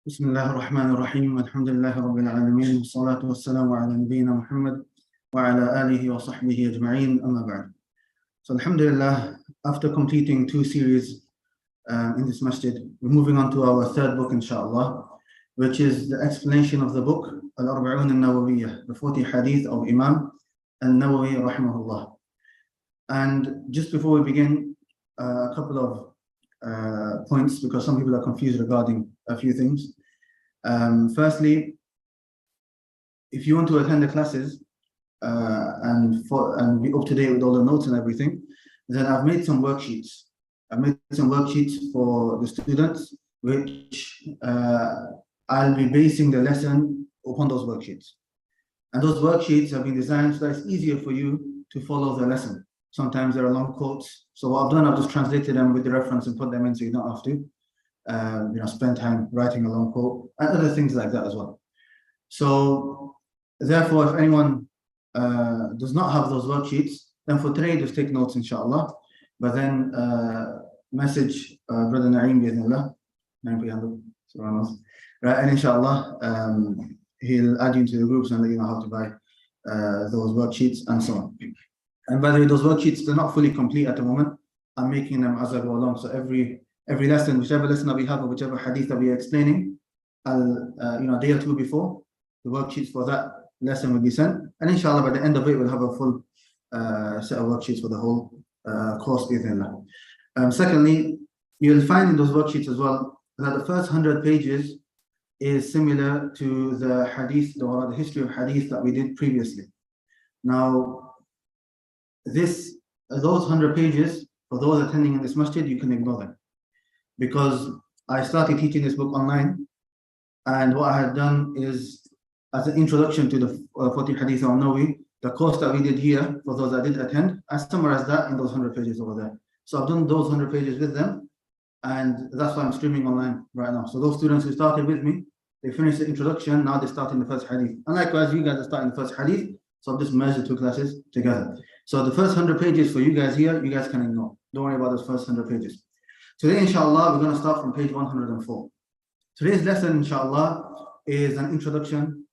بسم الله الرحمن الرحيم والحمد لله رب العالمين والصلاة والسلام على نبينا محمد وعلى آله وصحبه أجمعين أما بعد. So Alhamdulillah, after completing two series in this masjid, we're moving on to our third book inshallah, which is the explanation of the book Al-Arba'een An-Nawawiyyah, the 40 Hadith of Imam An-Nawawi rahimahullah. And just before we begin, a couple of points, because some people are confused regarding a few things. Firstly, if you want to attend the classes and be up to date with all the notes and everything, then I've made some worksheets. I've made some worksheets for the students, which I'll be basing the lesson upon those worksheets. And those worksheets have been designed so that it's easier for you to follow the lesson. Sometimes there are long quotes. So what I've done, I've just translated them with the reference and put them in so you don't have to spend time writing a long quote and other things like that as well. So therefore, if anyone does not have those worksheets, then for today, just take notes, inshallah. But then message Brother Naeem, bi'idhnillah. Right, and inshallah, he'll add you into the groups and let you know how to buy those worksheets and so on. And by the way, those worksheets, they're not fully complete at the moment. I'm making them as I go along. So every lesson, whichever lesson that we have or whichever hadith that we are explaining, I'll a day or two before, the worksheets for that lesson will be sent. And inshallah, by the end of it, we'll have a full set of worksheets for the whole course, bi'idhnillah. Secondly, you'll find in those worksheets as well that the first 100 pages is similar to the hadith or the history of hadith that we did previously. Now, those 100 pages, for those attending in this masjid, you can ignore them. Because I started teaching this book online, and what I had done is, as an introduction to the 40 Hadith of An-Nawawi, the course that we did here, for those that did attend, I summarized that in those 100 pages over there. So I've done those 100 pages with them, and that's why I'm streaming online right now. So those students who started with me, they finished the introduction, now they're starting the first Hadith. And likewise, you guys are starting the first Hadith, so I've just merged the two classes together. So the first 100 pages for you guys here, you guys can ignore. Don't worry about those first 100 pages. Today, inshallah, we're going to start from page 104. Today's lesson, inshallah, is an introduction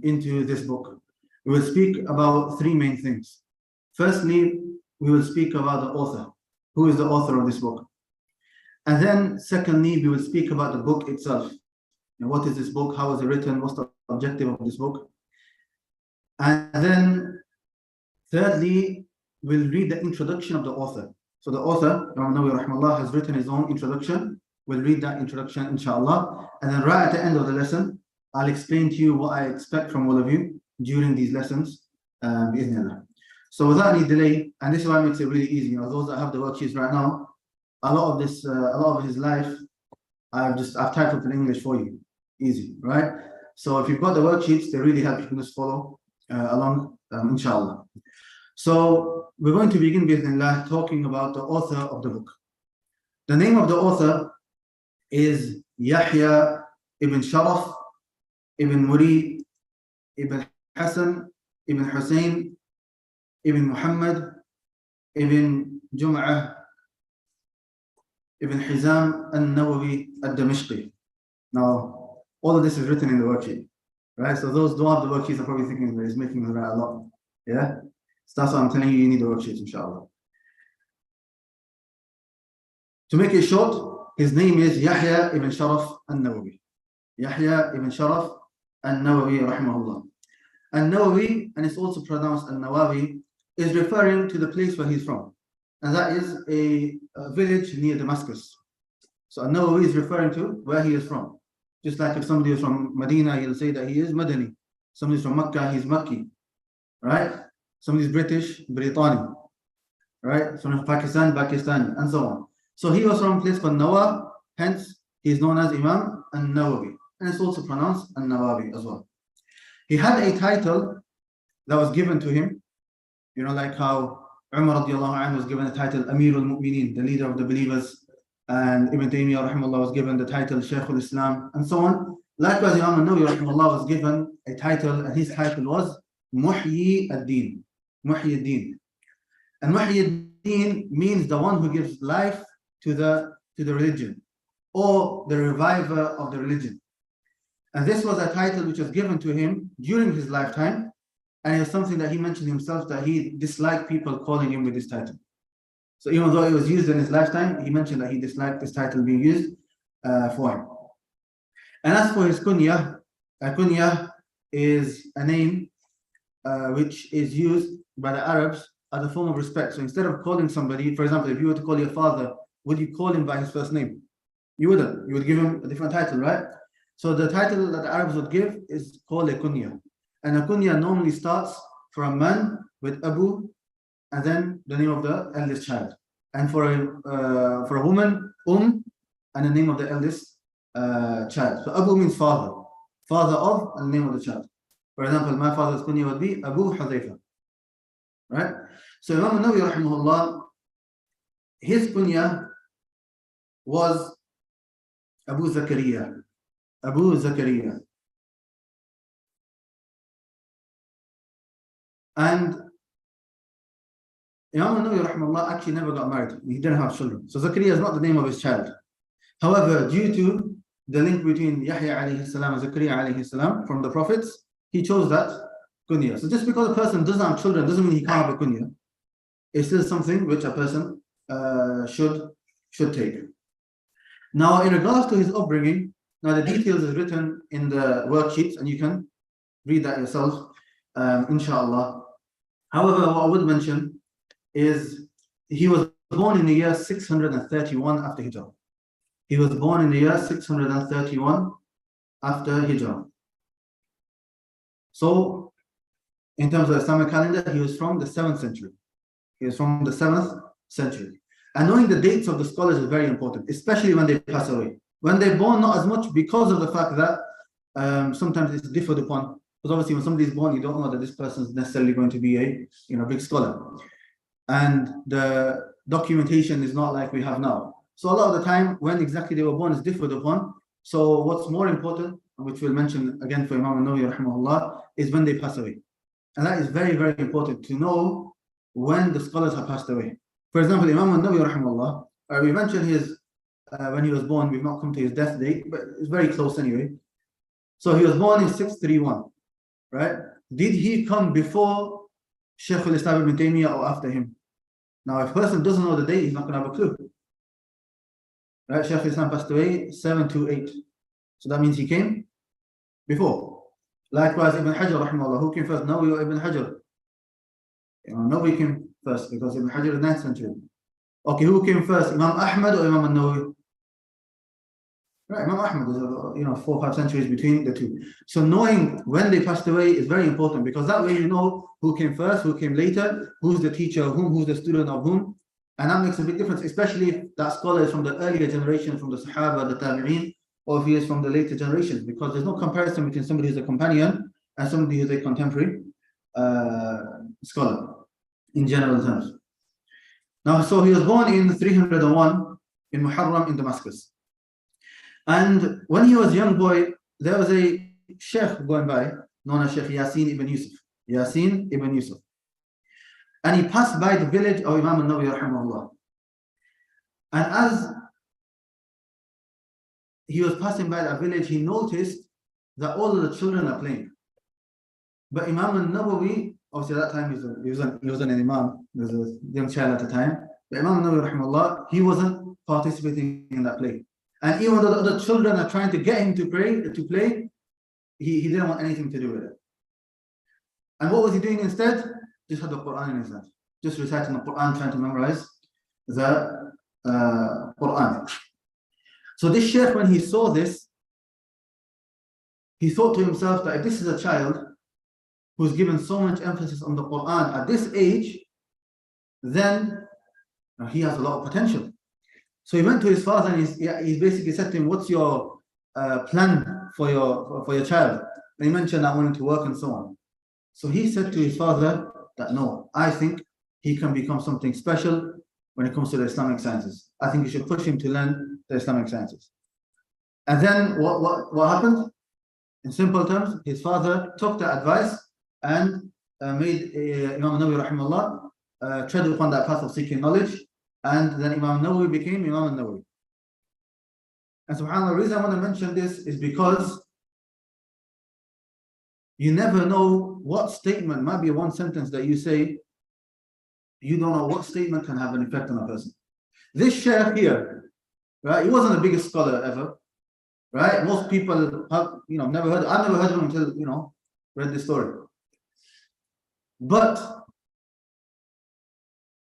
into this book. We will speak about three main things. Firstly, we will speak about the author. Who is the author of this book? And then, secondly, we will speak about the book itself. And what is this book? How is it written? What's the objective of this book? And then, thirdly, we'll read the introduction of the author. So the author, An-Nawawi rahimahullah, has written his own introduction. We'll read that introduction, inshallah. And then right at the end of the lesson, I'll explain to you what I expect from all of you during these lessons, bi'idhnillah. So without any delay, and this is why it makes it really easy. Those that have the worksheets right now, a lot of his life, I've titled in English for you. Easy, right? So if you've got the worksheets, they really help. You can just follow along, inshallah. So we're going to begin, bi'idhnillah, talking about the author of the book. The name of the author is Yahya ibn Sharaf ibn Murid ibn Hassan ibn Hussein ibn Muhammad ibn Jum'ah ibn Hizam An-Nawawi al-Damashqi. Now, all of this is written in the worksheet, right? So those who don't have the worksheets are probably thinking that he's making us write a lot. Yeah? So that's why I'm telling you, you need the worksheets, inshallah. To make it short, his name is Yahya ibn Sharaf An-Nawawi. Yahya ibn Sharaf An-Nawawi rahimahullah. An-Nawawi, and it's also pronounced An-Nawawi, is referring to the place where he's from. And that is a village near Damascus. So An-Nawawi is referring to where he is from. Just like if somebody is from Medina, he'll say that he is Madani. Somebody is from Makkah, he's Makki. Right? Somebody is British, Brittani. Right? From Pakistan, Pakistani, and so on. So he was from a place called Nawab, hence he is known as Imam An-Nawawi. And it's also pronounced An-Nawawi as well. He had a title that was given to him, like how Umar radiallahu anhu was given the title Amir al-Mu'mineen, the leader of the believers, and Ibn Taymiyyah rahimahullah was given the title Shaykh al-Islam, and so on. Likewise, Imam An-Nawawi rahimahullah was given a title, and his title was Muhyi ad-Din. Muhyi ad-Din. And Muhyi ad-Din means the one who gives life to the religion. or the reviver of the religion. And this was a title which was given to him during his lifetime, and it was something that he mentioned himself that he disliked people calling him with this title. So even though it was used in his lifetime, he mentioned that he disliked this title being used for him. And as for his kunya, a kunya is a name which is used by the Arabs as a form of respect. So instead of calling somebody, for example, if you were to call your father, would you call him by his first name? You wouldn't. You would give him a different title, right? So the title that the Arabs would give is called a kunya. And a kunya normally starts for a man with Abu and then the name of the eldest child. And for a woman, and the name of the eldest child. So Abu means father. Father of and the name of the child. For example, my father's kunya would be Abu Hadeeth. Right? So Imam An-Nawawi rahimahullah, his kunya was Abu Zakaria. Abu Zakaria. And Imam An-Nawawi rahimahullah actually never got married. He didn't have children. So Zakaria is not the name of his child. However, due to the link between Yahya alayhi salam and Zakaria alayhi salam from the prophets, he chose that kunya. So just because a person doesn't have children doesn't mean he can't have a kunya. It's still something which a person should take. Now, in regards to his upbringing, now the details is written in the worksheets and you can read that yourself, inshallah. However, what I would mention is he was born in the year 631 after Hijrah. He was born in the year 631 after Hijrah. So, in terms of Islamic calendar, he was from the 7th century. He was from the 7th century. And knowing the dates of the scholars is very important, especially when they pass away. When they're born, not as much because of the fact that sometimes it's differed upon. Because obviously when somebody's born, you don't know that this person is necessarily going to be a big scholar. And the documentation is not like we have now. So a lot of the time, when exactly they were born is differed upon. So what's more important, which we'll mention again for Imam An-Nawawi rahimahullah, is when they pass away. And that is very, very important to know when the scholars have passed away. For example, Imam An-Nawawi rahimahullah, we mentioned his when he was born. We've not come to his death date, but it's very close anyway. So he was born in 631, right? Did he come before Shaykh al-Islam ibn Taymiyyah or after him? Now, if a person doesn't know the date, he's not going to have a clue. Right? Shaykh al-Islam passed away 728. So that means he came before. Likewise, Ibn Hajar rahimahullah, who came first, Nawawi or Ibn Hajar? Nawawi came first because Ibn Hajar is 9th century. Okay, who came first, Imam Ahmad or Imam An-Nawawi? Right, Imam Ahmad is 4 or 5 centuries between the two. So knowing when they passed away is very important because that way you know who came first, who came later, who's the teacher of whom, who's the student of whom, and that makes a big difference, especially if that scholar is from the earlier generation, from the Sahaba, the Tabi'een, or if he is from the later generations, because there's no comparison between somebody who's a companion and somebody who's a contemporary scholar in general terms. Now, so he was born in 301 in Muharram in Damascus. And when he was a young boy, there was a sheikh going by, known as Sheikh Yasin ibn Yusuf. Yasin ibn Yusuf. And he passed by the village of Imam An-Nawawi rahimahullah. And as he was passing by that village, he noticed that all of the children are playing. But Imam An-Nawawi, obviously at that time he wasn't an imam, he was a young child at the time. But Imam An-Nawawi rahimahullah, he wasn't participating in that play. And even though the other children are trying to get him to play, he didn't want anything to do with it. And what was he doing instead? Just had the Quran in his hand. Just reciting the Quran, trying to memorize the Quran. So this sheikh, when he saw this, he thought to himself that if this is a child who's given so much emphasis on the Quran at this age, then he has a lot of potential. So he went to his father and he basically said to him, what's your plan for your child? And he mentioned I wanted to work and so on. So he said to his father that no, I think he can become something special when it comes to the Islamic sciences. I think you should push him to learn the Islamic sciences. And then what happened? In simple terms, his father took the advice and made Imam Nawawi rahimahullah tread upon that path of seeking knowledge. And then Imam Nawawi became Imam An-Nawawi. And subhanAllah, the reason I want to mention this is because you never know what statement, might be one sentence that you say, you don't know what statement can have an effect on a person. This sheikh here, right, he wasn't the biggest scholar ever, right? Most people have, I've never heard of him until, read this story. But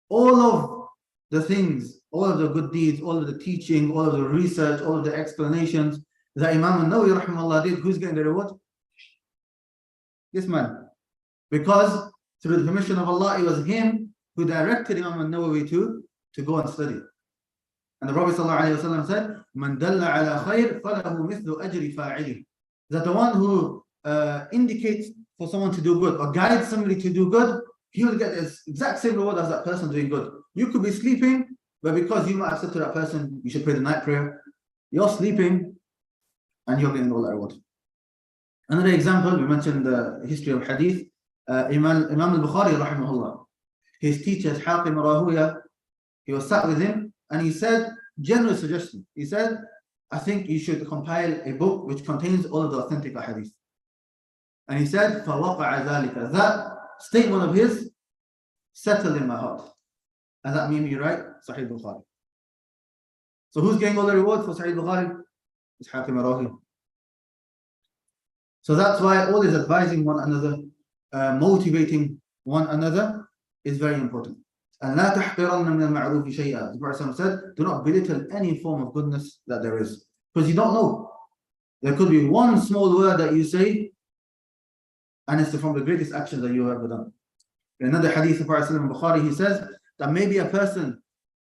all of the things, all of the good deeds, all of the teaching, all of the research, all of the explanations that Imam An-Nawawi rahimahullah did, who's getting the reward? This man. Because through the permission of Allah, it was him who directed Imam An-Nawawi to go and study. And the Prophet ﷺ said, "Man dalla ala khair falahu mithlu ajri fa'ili." That the one who indicates for someone to do good or guides somebody to do good, he will get the exact same reward as that person doing good. You could be sleeping, but because you might have said to that person, you should pray the night prayer, you're sleeping and you're getting all that reward. Another example, we mentioned the history of Hadith. Imam al-Bukhari rahimahullah, his teacher Hakim Rahuya, he was sat with him and he said, general suggestion, he said, I think you should compile a book which contains all of the authentic hadith. And he said, فَوَقَعَ ذَلِكَ, that statement of his settled in my heart. And that made me write Sahih Bukhari. So who's getting all the reward for Sahih Bukhari? It's Hakim Rahuya. So that's why all this advising one another, motivating one another is very important. And لا تحقرن من المعروف شيئا. The Prophet said, do not belittle any form of goodness that there is. Because you don't know. There could be one small word that you say, and it's from the greatest actions that you have ever done. In another hadith of Prophet in Bukhari, he says that maybe a person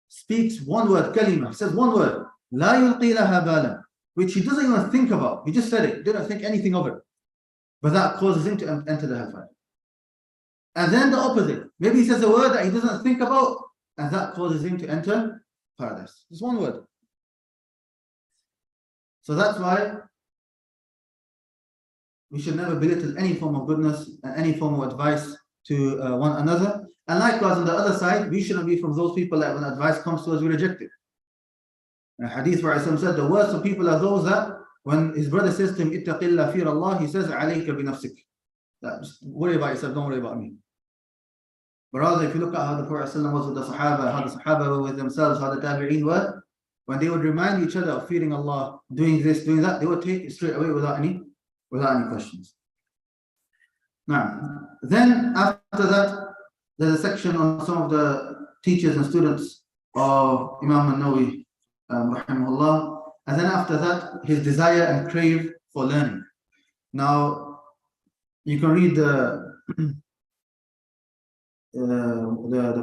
speaks one word, kalima, he says one word, لا يلقي لها بالا, which he doesn't even think about. He just said it, didn't think anything of it. But that causes him to enter the hellfire. And then the opposite. Maybe he says a word that he doesn't think about, and that causes him to enter paradise. Just one word. So that's why we should never belittle any form of goodness and any form of advice to one another. And likewise, on the other side, we shouldn't be from those people that when advice comes to us, we reject it. In a hadith where Islam said, the worst of people are those that when his brother says to him, ittaqillah fear Allah, he says, alayka bi nafsik. Just worry about yourself, don't worry about me. But rather, if you look at how the Prophet was with the Sahaba, how the Sahaba were with themselves, how the Tabi'een were, when they would remind each other of fearing Allah, doing this, doing that, they would take it straight away without any questions. Now, then after that, there's a section on some of the teachers and students of Imam An-Nawawi, rahimahullah. And then after that, his desire and crave for learning. Now, you can read the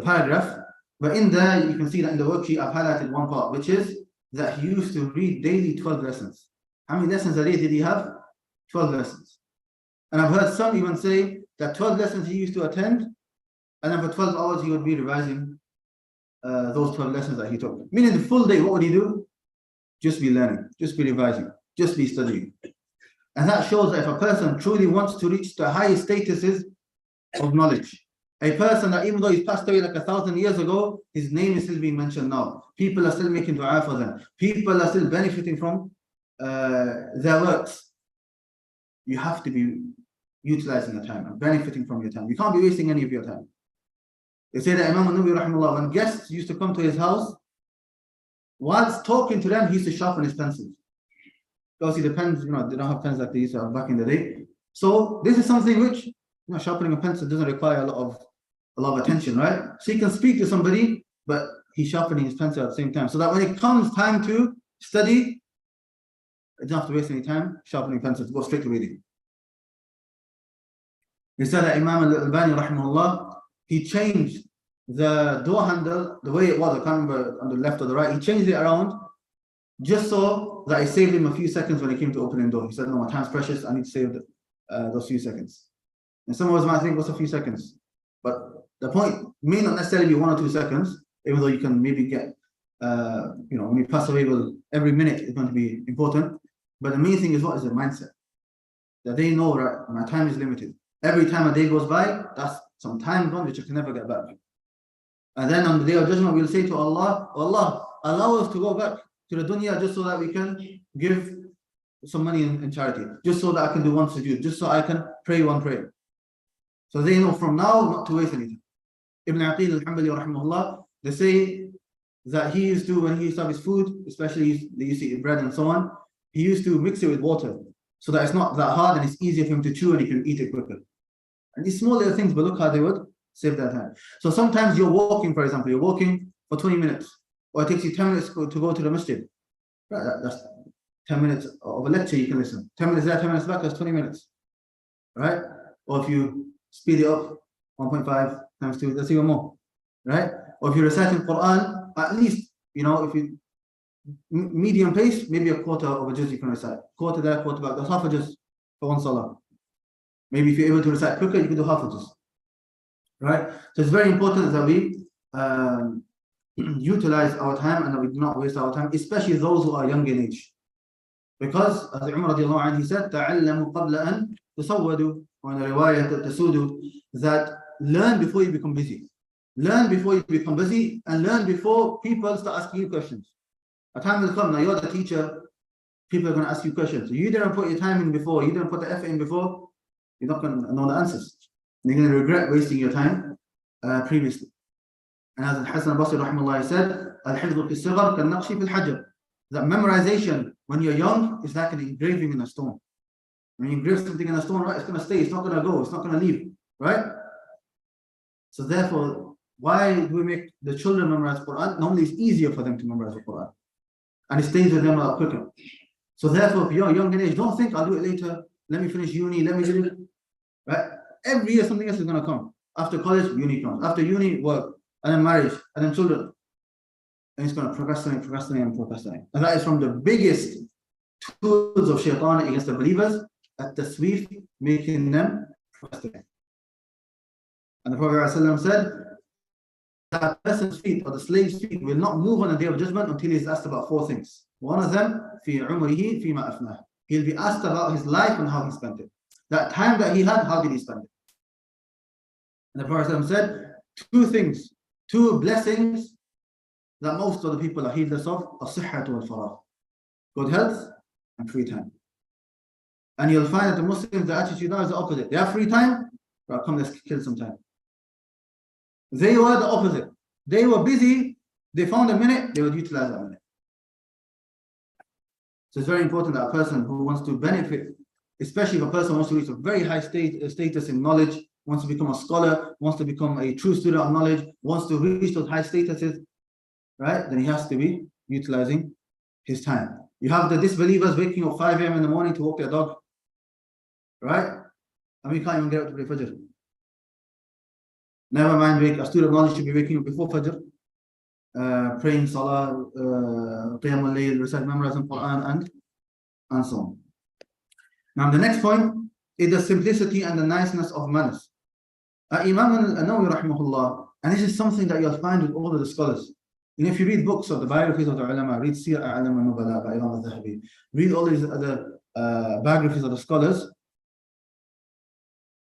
paragraph, but in there you can see that in the worksheet I've highlighted one part, which is that he used to read daily 12 lessons. How many lessons a day did he have? 12 lessons. And I've heard some even say that 12 lessons he used to attend, and then for 12 hours he would be revising those 12 lessons that he took. Meaning the full day, what would he do? Just be learning, just be revising, just be studying. And that shows that if a person truly wants to reach the highest statuses of knowledge, a person that even though he's passed away like 1,000 years ago, his name is still being mentioned now. People are still making dua for them. People are still benefiting from their works. You have to be utilizing your time and benefiting from your time. You can't be wasting any of your time. They say that Imam An-Nawawi rahimahullah, when guests used to come to his house, whilst talking to them, he used to sharpen his pencils. Obviously, the pens, they don't have pens like they used to have back in the day. So this is something which, sharpening a pencil doesn't require a lot of attention, right? So he can speak to somebody, but he's sharpening his pencil at the same time. So that when it comes time to study, you don't have to waste any time sharpening pencils, go straight to reading. He said that Imam Al-Arba'een rahimahullah, he changed the door handle, the way it was, I can't remember on the left or the right, he changed it around just so that it saved him a few seconds when he came to opening the door. He said, no, my time's precious, I need to save those few seconds. And some of us might think, what's a few seconds? But the point may not necessarily be 1 or 2 seconds, even though you can maybe get, when you pass away, well, every minute is going to be important. But the main thing is, what is the mindset? That they know, right, my time is limited. Every time a day goes by, that's some time gone which you can never get back. And then on the day of judgment, we'll say to Allah, oh Allah, allow us to go back. to the dunya just so that we can give some money in charity, just so that I can do one sujood, just so I can pray one prayer. So they know from now not to waste anything. Ibn Aqil al-Hanbali rahimahullah, they say that he used to, when he used to have his food, especially they used to eat bread and so on, he used to mix it with water so that it's not that hard and it's easier for him to chew and he can eat it quicker. And these small little things, but look how they would save their time. So sometimes you're walking, for example, you're walking for 20 minutes, or it takes you 10 minutes to go to the masjid. Right, that's 10 minutes of a lecture you can listen. 10 minutes there, 10 minutes back, that's 20 minutes. Right? Or if you speed it up, 1.5 times 2, that's even more. Right? Or if you're reciting Quran, at least, if you medium pace, maybe a quarter of a juz you can recite. Quarter there, quarter back. That's half a juz for one salah. Maybe if you're able to recite quicker, you can do half a juz. Right? So it's very important that we utilize our time and that we do not waste our time, especially those who are young in age. Because as Umar radiallahu anhu, he said, تَعَلَّمُوا قَبْلَ أَن تُسَوَّدُوا, or in the riwayah تَسُودُوا, that learn before you become busy. Learn before you become busy, and learn before people start asking you questions. A time will come, now you're the teacher, people are going to ask you questions. So you didn't put your time in before, you didn't put the effort in before, you're not going to know the answers. You're going to regret wasting your time previously. And as Hasan al-Basri rahimahullah said, al-hifdhu fi as-sighar kan-naqshi fi al-hajar. That memorization when you're young is like an engraving in a stone. When you engrave something in a stone, right, it's going to stay, it's not going to go, it's not going to leave, right? So therefore, why do we make the children memorize Quran? Normally it's easier for them to memorize the Quran, and it stays with them a lot quicker. So therefore, if you're young in age, don't think I'll do it later, let me finish uni, let me do it, right? Every year something else is going to come. After college, uni comes. After uni, work, and then marriage, and then children. And it's going to procrastinate. And that is from the biggest tools of shaitan against the believers, at tasweef, making them procrastinate. And the Prophet ﷺ said, that person's feet, or the slave's feet, will not move on the day of judgment until he is asked about 4 things. One of them, في عمره فيما أفناه. He'll be asked about his life and how he spent it. That time that he had, how did he spend it? And the Prophet ﷺ said, 2 things, 2 blessings that most of the people are heedless of, as-sihhatu wal-faragh, good health and free time. And you'll find that the Muslims, their attitude now is the opposite. They have free time, right, come let's kill some time. They were the opposite. They were busy, they found a minute, they would utilize that minute. So it's very important that a person who wants to benefit, especially if a person wants to reach a very high status in knowledge, wants to become a scholar, wants to become a true student of knowledge, wants to reach those high statuses, right? Then he has to be utilizing his time. You have the disbelievers waking up 5 a.m. in the morning to walk their dog, right? And we can't even get up to pray Fajr. Never mind, a student of knowledge should be waking up before Fajr, praying Salah, Qiyam al-Layl, reciting, memorizing Quran, and so on. Now the next point is the simplicity and the niceness of manners. Imam An-Nawawi rahimahullah, and this is something that you'll find with all of the scholars. If you read books of the biographies of the ulama, read Sir A'lam al-Nubala by Imam al-Zahabi, read all these other biographies of the scholars,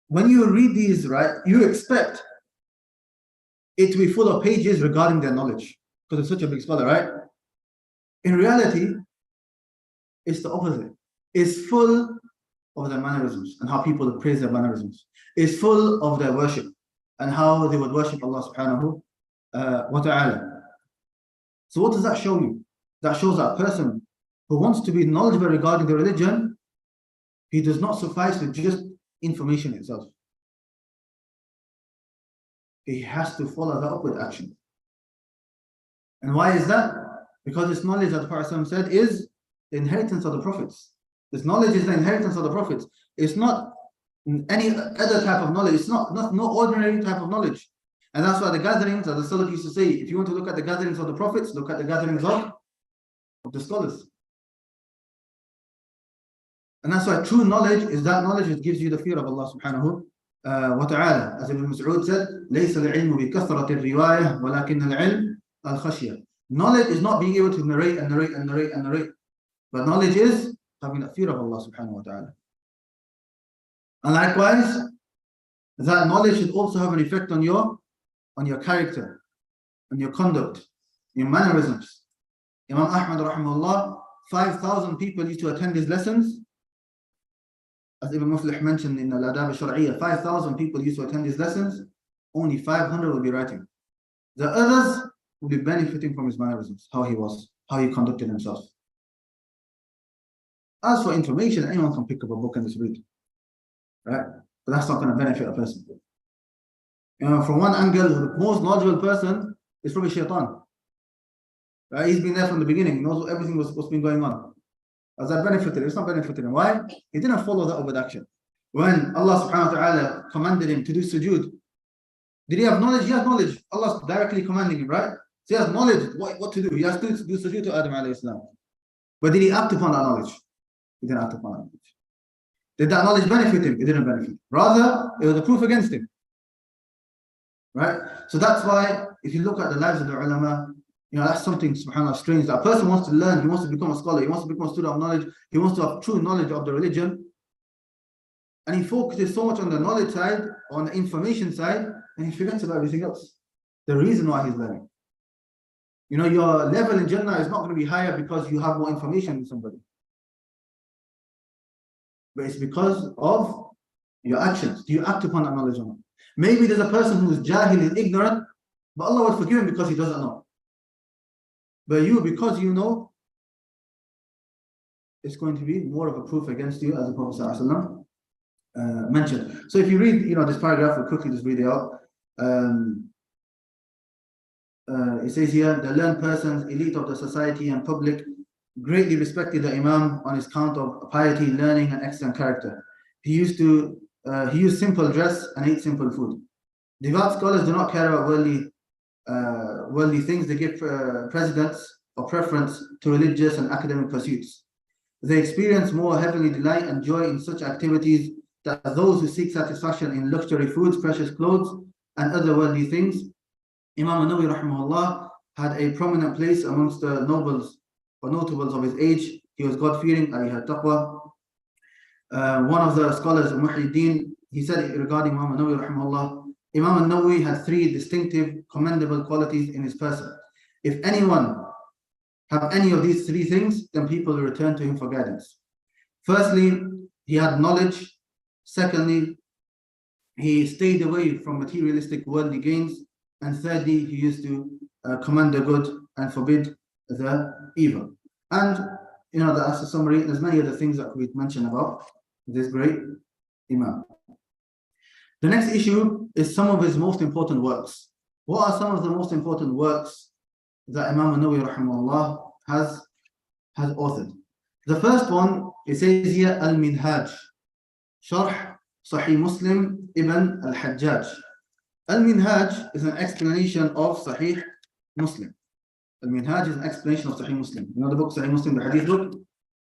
when you read these, right, you expect it to be full of pages regarding their knowledge, because it's such a big scholar, right? In reality, it's the opposite. It's full of their mannerisms and how people praise their mannerisms. It's full of their worship and how they would worship Allah subhanahu wa ta'ala. So what does that show you? That shows that a person who wants to be knowledgeable regarding the religion, he does not suffice with just information itself. He has to follow that up with action. And why is that? Because this knowledge that the Prophet said is the inheritance of the prophets. This knowledge is the inheritance of the prophets. It's not any other type of knowledge. It's not no ordinary type of knowledge. And that's why the gatherings, as the Salaf used to say, if you want to look at the gatherings of the prophets, look at the gatherings of the scholars. And that's why true knowledge is that knowledge that gives you the fear of Allah subhanahu wa ta'ala. As Ibn Mas'ud said, لَيْسَ الْعِلْمُ بِكَثْرَةِ الرِّوَايَةِ وَلَكِنَّ الْعِلْمُ الْخَشْيَةِ. Knowledge is not being able to narrate. But knowledge is having the fear of Allah subhanahu wa ta'ala. And likewise, that knowledge should also have an effect on your character, on your conduct, your mannerisms, Imam Ahmad rahimahullah, 5,000 people used to attend his lessons. As Ibn Muflih mentioned in Al-Adab al-Shar'iyyah, 5,000 people used to attend his lessons, only 500 will be writing. The others will be benefiting from his mannerisms, how he was, how he conducted himself. As for information, anyone can pick up a book and just read, right? But that's not going to benefit a person. From one angle, the most knowledgeable person is probably Shaitan. Right? He's been there from the beginning, he knows everything what's been going on. Has that benefited? It's not benefited him. Why? He didn't follow that with action. When Allah subhanahu wa ta'ala commanded him to do sujood, did he have knowledge? He has knowledge. Allah's directly commanding him, right? So he has knowledge what to do. He has to do sujood to Adam alayhi salam. But did he act upon that knowledge? He didn't act upon that knowledge. Did that knowledge benefit him? It didn't benefit him. Rather, it was a proof against him. Right? So that's why, if you look at the lives of the ulama, that's something, subhanAllah, strange. That a person wants to learn, he wants to become a scholar, he wants to become a student of knowledge, he wants to have true knowledge of the religion, and he focuses so much on the knowledge side, on the information side, and he forgets about everything else. The reason why he's learning. Your level in Jannah is not going to be higher because you have more information than somebody. But it's because of your actions. Do you act upon that knowledge or not? Maybe there's a person who is jahil, is ignorant, but Allah will forgive him because he doesn't know. But you, because you know, it's going to be more of a proof against you, as the Prophet ﷺ mentioned. So if you read, this paragraph, we'll quickly just read it out. It says here, the learned persons, elite of the society and public, greatly respected the Imam on his count of piety, learning, and excellent character. He used simple dress and ate simple food. Devout scholars do not care about worldly things. They give precedence or preference to religious and academic pursuits. They experience more heavenly delight and joy in such activities than those who seek satisfaction in luxury foods, precious clothes, and other worldly things. Imam An-Nawawi rahimahullah had a prominent place amongst the nobles or notables of his age. He was God-fearing, he had taqwa. One of the scholars, Muhyiddin, he said regarding Imam An-Nawawi rahimahullah, Imam An-Nawawi had three distinctive, commendable qualities in his person. If anyone have any of these three things, then people will return to him for guidance. Firstly, he had knowledge. Secondly, he stayed away from materialistic worldly gains. And thirdly, he used to command the good and forbid the evil. And that's a summary. There's many other things that we mentioned about this great Imam. The next issue is some of his most important works. What are some of the most important works that Imam An-Nawawi rahimahullah has authored? The first one, it says here, Al-Minhaj, Sharh Sahih Muslim Ibn Al-Hajjaj. Al-Minhaj is an explanation of Sahih Muslim. Al-Minhaj is an explanation of Sahih Muslim. The book Sahih Muslim, the Hadith book.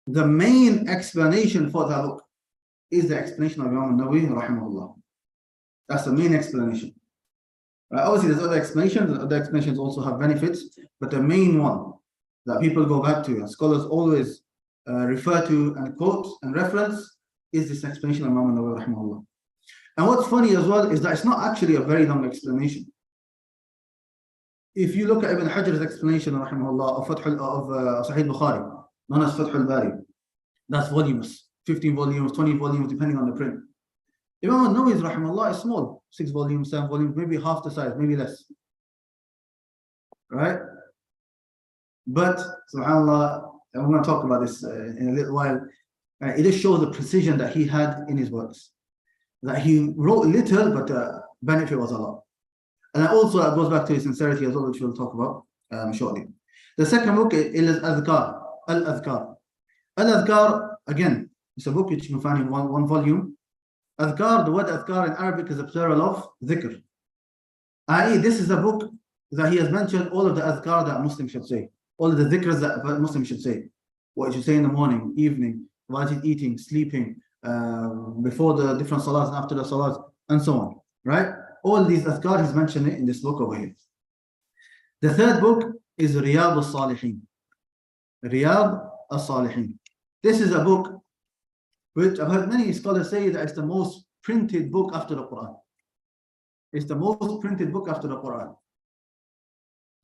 The main explanation for that book is the explanation of Imam An-Nawawi rahimahullah. That's the main explanation. Obviously, there's other explanations, and other explanations also have benefits, but the main one that people go back to, and scholars always refer to and quote and reference, is this explanation of Imam An-Nawawi rahimahullah. And what's funny as well is that it's not actually a very long explanation. If you look at Ibn Hajar's explanation rahimahullah of Sahih Bukhari, known as Fath al-Bari, that's volumes, 15 volumes, 20 volumes, depending on the print. Imam An-Nawawi's rahimahullah is small, 6 volumes, 7 volumes, maybe half the size, maybe less. Right? But, subhanAllah, I'm going to talk about this in a little while. It just shows the precision that he had in his works. That he wrote little, but the benefit was a lot. And also that goes back to his sincerity as well, which we'll talk about shortly. The second book is Al-Adhkar. Al-Adhkar. Al-Adhkar, again, it's a book which you can find in one volume. Adhkar, the word Adhkar in Arabic is a plural of dhikr. I.e., this is a book that he has mentioned all of the Adhkar that Muslims should say. All of the dhikrs that Muslims should say. What you should say in the morning, evening, while he's eating, sleeping, before the different salats and after the salats, and so on. Right? All these Adhkar, he's mentioned it in this book over here. The third book is Riyad al-Salihin. Riyad al-Salihin. This is a book which I've heard many scholars say that it's the most printed book after the Quran. It's the most printed book after the Quran.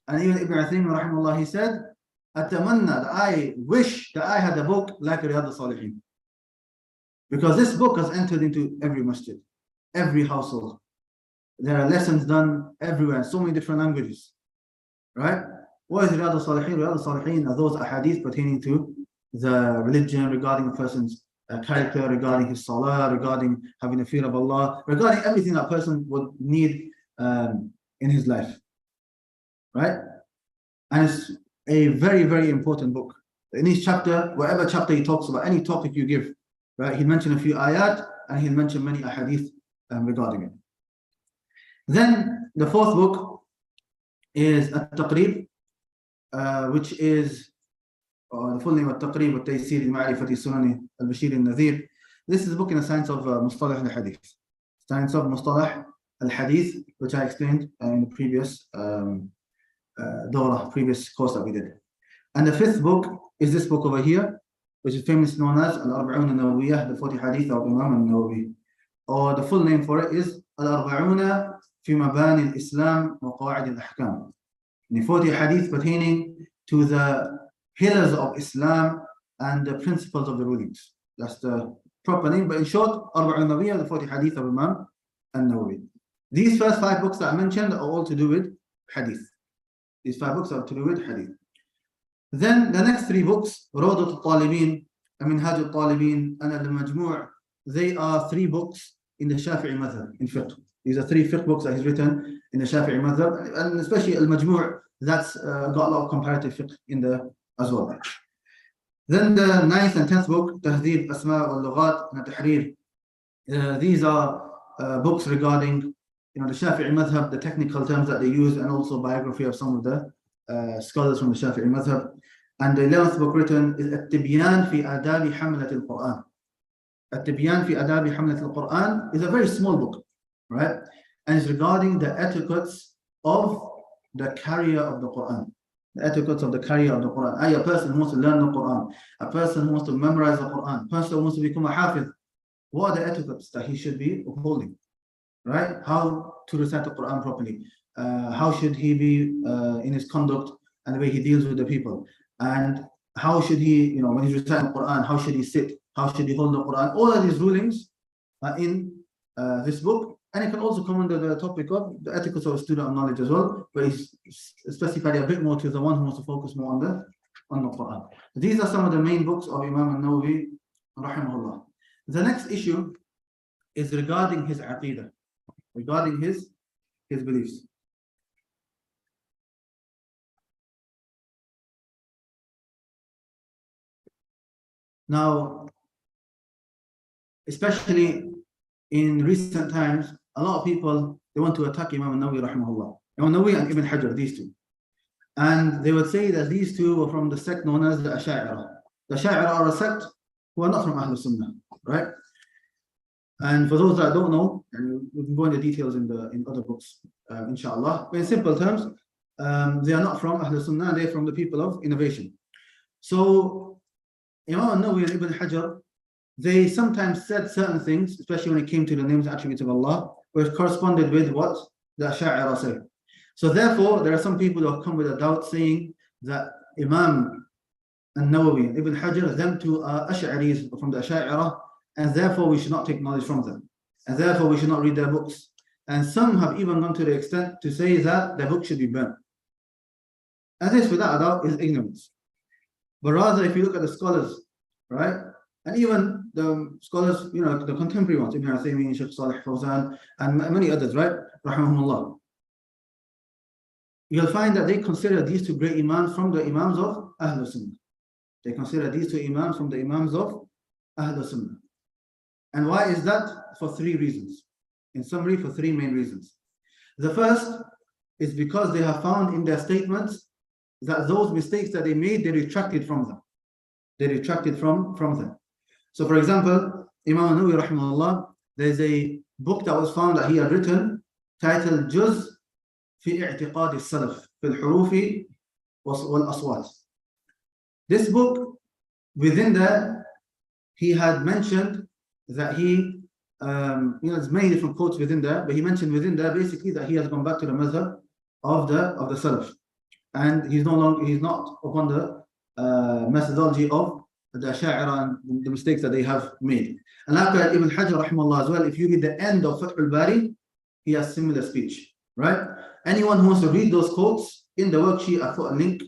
And even Ibn Uthaymeen rahimahullah, he said أتمنى that I wish that I had a book like Riyadh al-Salihin. Because this book has entered into every masjid, every household. There are lessons done everywhere, so many different languages. Right? What is Riyadh al-Salihin? Riyadh al-Salihin are those ahadith pertaining to the religion, regarding a person's character, regarding his salah, regarding having a fear of Allah, regarding everything that person would need in his life. Right? And it's a very, very important book. In each chapter, whatever chapter he talks about, any topic you give, right? He'll mention a few ayat and he'll mention many ahadith regarding it. Then the fourth book is At-Taqrib, which is the full name of At-Taqrib wa Taysir Ma'rifati Sunani al-Bashir al-Nadhir. This is a book in the science of Mustalah al-Hadith. Science of Mustalah al-Hadith, which I explained in the previous previous course that we did. And the fifth book is this book over here, which is famously known as Al-Arba'een An-Nawawiyyah, the 40 Hadith of Imam An-Nawawi. Or the full name for it is Al-Arba'een fi Mabani al-Islam wa Qawa'id al-Ahkam. The 40 Hadith pertaining to the pillars of Islam and the principles of the rulings. That's the proper name, but in short, Arba'een An-Nawawiyyah, the 40 Hadith of Imam An-Nawawi. These first 5 books that I mentioned are all to do with Hadith. These 5 books are to do with Hadith. Then the next 3 books, Rawdat al-Talibin, Minhaj al-Talibin, and al-Majmu', they are 3 books in the Shafi'i madhab, in fiqh. These are 3 fiqh books that he's written in the Shafi'i madhab, and especially al-Majmu', that's got a lot of comparative fiqh in there as well. Then the 9th and 10th book, Tahdhib Asma' wal-Lughat and Tahrir. These are books regarding the Shafi'i madhab, the technical terms that they use, and also biography of some of the scholars from the Shafi'i madhab. And the 11th book written is At-Tibyan fi Adabi Hamlat al-Quran. At-Tibyan fi Adabi Hamlat al-Quran is a very small book, right? And it's regarding the etiquettes of the carrier of the Quran. The etiquettes of the carrier of the Quran. A person who wants to learn the Quran, a person who wants to memorize the Quran, a person who wants to become a hafiz. What are the etiquettes that he should be upholding? Right? How to recite the Quran properly. How should he be in his conduct and the way he deals with the people. And how should he, when he's reciting the Quran, how should he sit? How should he hold the Quran? All of these rulings are in this book. And it can also come under the topic of the etiquette of student of knowledge as well, but it's specified a bit more to the one who wants to focus more on the Quran. These are some of the main books of Imam An-Nawawi, rahimahullah. The next issue is regarding his aqidah, regarding his beliefs. Now, especially in recent times, a lot of people, they want to attack Imam An-Nawawi rahimahullah. Imam Nawawi and Ibn Hajar, these two. And they would say that these two were from the sect known as the Ash'a'ira. The Ash'a'ira are a sect who are not from Ahlul Sunnah, right? And for those that don't know, and we can go into details in other books, inshallah. But in simple terms, they are not from Ahlul Sunnah, they're from the people of innovation. So Imam An-Nawawi and Ibn Hajar, they sometimes said certain things, especially when it came to the names and attributes of Allah, which corresponded with what the Ash'a'ira say. So therefore, there are some people who have come with a doubt saying that Imam An-Nawawi and Ibn Hajar, them two are Ash'aris from the Ash'a'ira, and therefore we should not take knowledge from them. And therefore we should not read their books. And some have even gone to the extent to say that their book should be burnt. And this, without a doubt, is ignorance. But rather, if you look at the scholars, right, and even the scholars, the contemporary ones, Ibn Uthaymeen, Shaykh Salih Fawzan, and many others, right, rahimahumullah, you'll find that they consider these two great imams from the imams of Ahlul Sunnah. They consider these two imams from the imams of Ahlul Sunnah. And why is that? For 3 reasons. In summary, for 3 main reasons. The first is because they have found in their statements that those mistakes that they made, they retracted from them. They retracted from them. So for example, Imam An-Nawawi rahimahullah, there's a book that was found that he had written titled Juz fi i'tiqad al-salaf fil hurufi wal aswat. This book, within that, he had mentioned that he, there's many different quotes within there, but he mentioned within there basically that he has gone back to the madhab of the Salaf, and he's not upon the methodology of the Ash'ari and the mistakes that they have made. And after Ibn Hajar rahimahullah as well, if you read the end of Fath al-Bari, he has similar speech, right? Anyone who wants to read those quotes, in the worksheet I put a link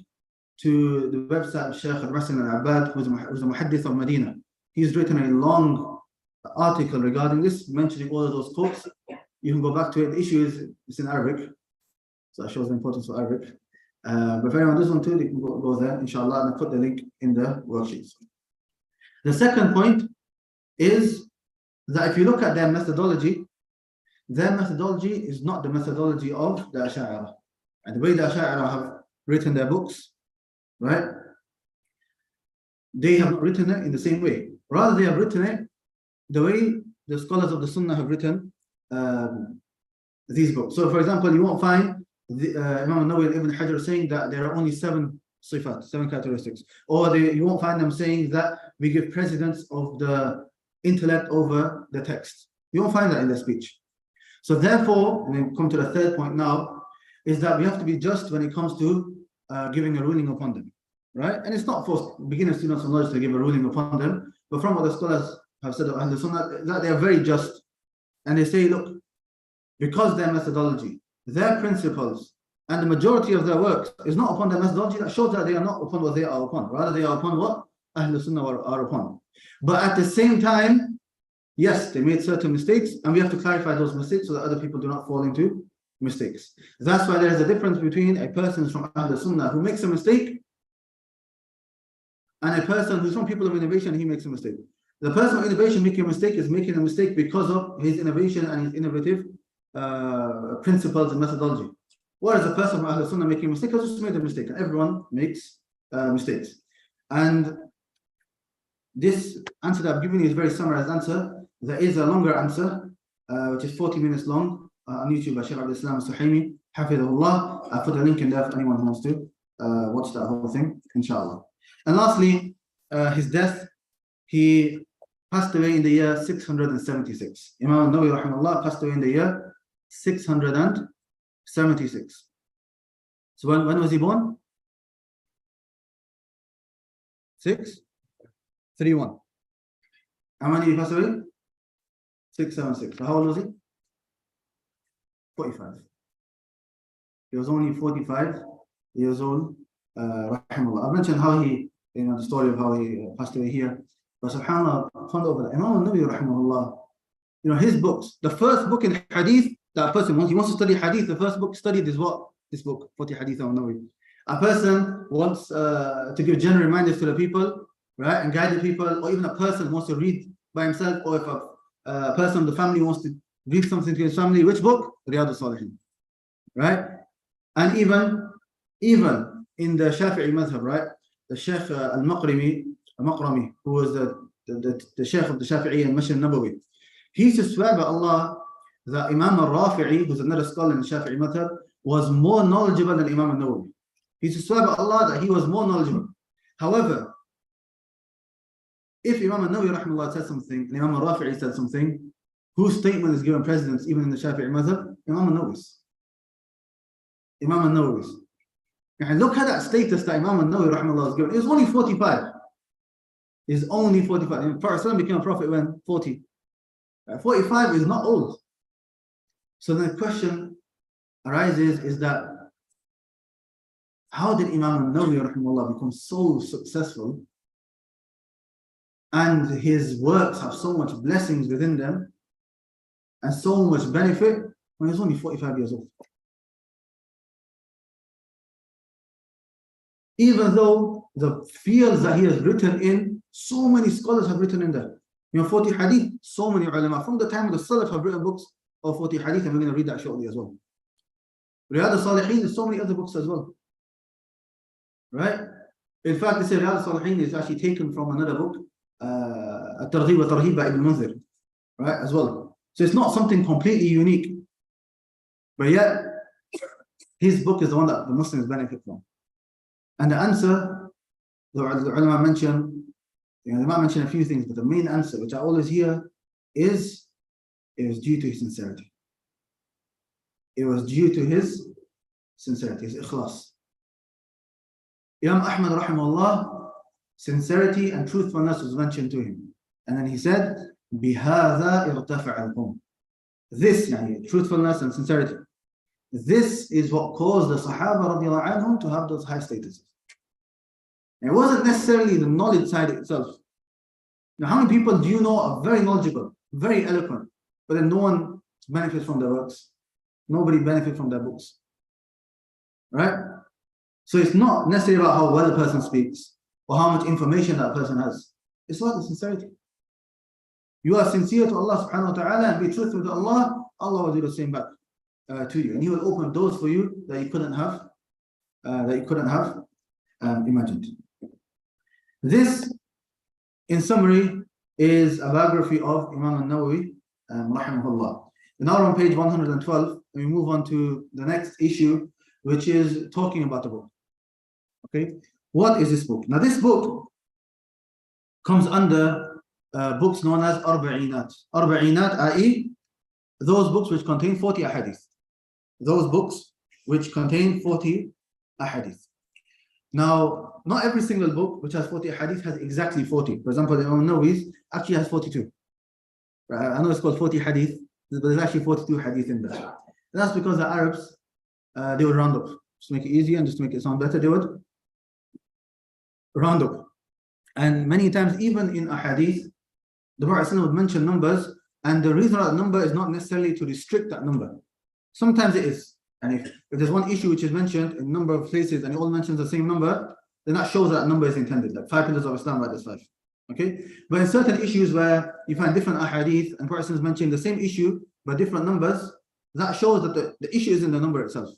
to the website of Shaykh Al-Abbad, who's a Hadeeth of Medina. He's written a long article regarding this, mentioning all of those quotes. You can go back to it. The issue is it's in Arabic, so that shows the importance of Arabic. But if anyone does want to, they can go there, inshallah, and I put the link in the worksheets. The second point is that if you look at their methodology is not the methodology of the Ash'ari. And the way the Ash'ari have written their books, right? They have written it in the same way. Rather, they have written it the way the scholars of the Sunnah have written these books. So, for example, you won't find Imam An-Nawawi and Ibn Hajar saying that there are only 7 sifat, 7 characteristics. Or you won't find them saying that we give precedence of the intellect over the text. You won't find that in their speech. So therefore, and we come to the third point now, is that we have to be just when it comes to giving a ruling upon them, right? And it's not for beginner students of knowledge to give a ruling upon them, but from what the scholars have said of Ahlul Sunnah, that they are very just. And they say, look, because their methodology, their principles, and the majority of their works is not upon their methodology, that shows that they are not upon what they are upon. Rather, they are upon what Ahlul Sunnah are upon. But at the same time, yes, they made certain mistakes, and we have to clarify those mistakes so that other people do not fall into mistakes. That's why there is a difference between a person from Ahlul Sunnah who makes a mistake and a person who's from people of innovation and he makes a mistake. The person of innovation making a mistake is making a mistake because of his innovation and his innovative principles and methodology. Whereas a person from Ahlul Sunnah making a mistake has just made a mistake, and everyone makes mistakes. And this answer that I've given you is a very summarized answer. There is a longer answer, which is 40 minutes long, on YouTube by Shaykh Abdul-Islam Suhaimi, Hafidhullah. I'll put a link in there for anyone who wants to watch that whole thing, inshallah. And lastly, his death. He passed away in the year 676. Imam An-Nawawi rahimahullah passed away in the year 676. So when was he born? 631. And when did he pass away? 676. So how old was he? 45. He was only 45 years old. Rahimahullah. I mentioned how he, the story of how he passed away here. But subhanAllah, Imam An-Nawawi rahimahullah, his books, the first book in Hadith, that person, he wants to study Hadith, the first book studied is what? This book, 40 Hadith of An-Nawawi. A person wants to give general reminders to the people, right, and guide the people, or even a person wants to read by himself, or if a person of the family wants to read something to his family, which book? Riyadh al-Salihin, right? And even in the Shafi'i madhab, right, the Shaykh al-Maqrami, who was the Shaykh of the Shafi'i and Masjid Nabawi, he used to swear by Allah that Imam al-Rafi'i, who's another scholar in the Shafi'i madhab, was more knowledgeable than Imam al-Nawawi. He used to swear by Allah that he was more knowledgeable. However, if Imam al-Nawawi rahimahullah said something and Imam al-Rafi'i said something, whose statement is given precedence even in the Shafi'i madhab? Imam al-Nawawi's. Imam al-Nawawi's. And look at that status that Imam al-Nawawi rahimahullah was given. He was only 45. He's only 45. And Prophet became a prophet when 40. 45 is not old. So the question arises is that how did Imam al-Nawawi rahimahullah become so successful and his works have so much blessings within them and so much benefit when he's only 45 years old? Even though the fields that he has written in, so many scholars have written in there. 40 hadith, so many ulama from the time of the Salaf have written books of 40 hadith, and we're going to read that shortly as well. Riyadh al-Salihin is so many other books as well. Right? In fact, they say Riyadh al-Salihin is actually taken from another book, At-Targhib wa Tarhib by Ibn Munzir, right? As well. So it's not something completely unique. But yet, his book is the one that the Muslims benefit from. And the answer, the ulama mention, they might mention a few things, but the main answer, which I always hear, is it was due to his sincerity. It was due to his sincerity, his ikhlas. Imam Ahmad rahimahullah, sincerity and truthfulness was mentioned to him. And then he said, بِهَذَا ارْتَفَعَ الْقَوْمُ. This, truthfulness and sincerity, this is what caused the Sahaba radiallahu anhum to have those high statuses. And it wasn't necessarily the knowledge side itself. Now, how many people do you know are very knowledgeable, very eloquent, but then no one benefits from their works? Nobody benefits from their books. Right? So it's not necessarily about how well a person speaks or how much information that person has. It's about the sincerity. You are sincere to Allah subhanahu wa ta'ala and be truthful to Allah, Allah will do the same back to you. And He will open doors for you that you couldn't have imagined. This, in summary, is a biography of Imam An-Nawawi, rahimahullah. Now we're on page 112, and we move on to the next issue, which is talking about the book. Okay, what is this book? Now this book comes under books known as Arba'eenat. Arba'eenat, i.e., those books which contain 40 ahadith. Those books which contain 40 ahadith. Now, not every single book which has 40 hadith has exactly 40. For example, the Imam Nawawi's actually has 42. I know it's called 40 hadith, but there's actually 42 hadith in there. And that's because the Arabs, they would round up. Just to make it easier and just to make it sound better, they would round up. And many times, even in a hadith, the Prophet would mention numbers, and the reason that number is not necessarily to restrict that number. Sometimes it is. And if there's one issue which is mentioned in a number of places and it all mentions the same number, then that shows that number is intended. Like 5 pillars of Islam, right? There's 5. Okay? But in certain issues where you find different ahadith and persons mentioning the same issue but different numbers, that shows that the issue is in the number itself.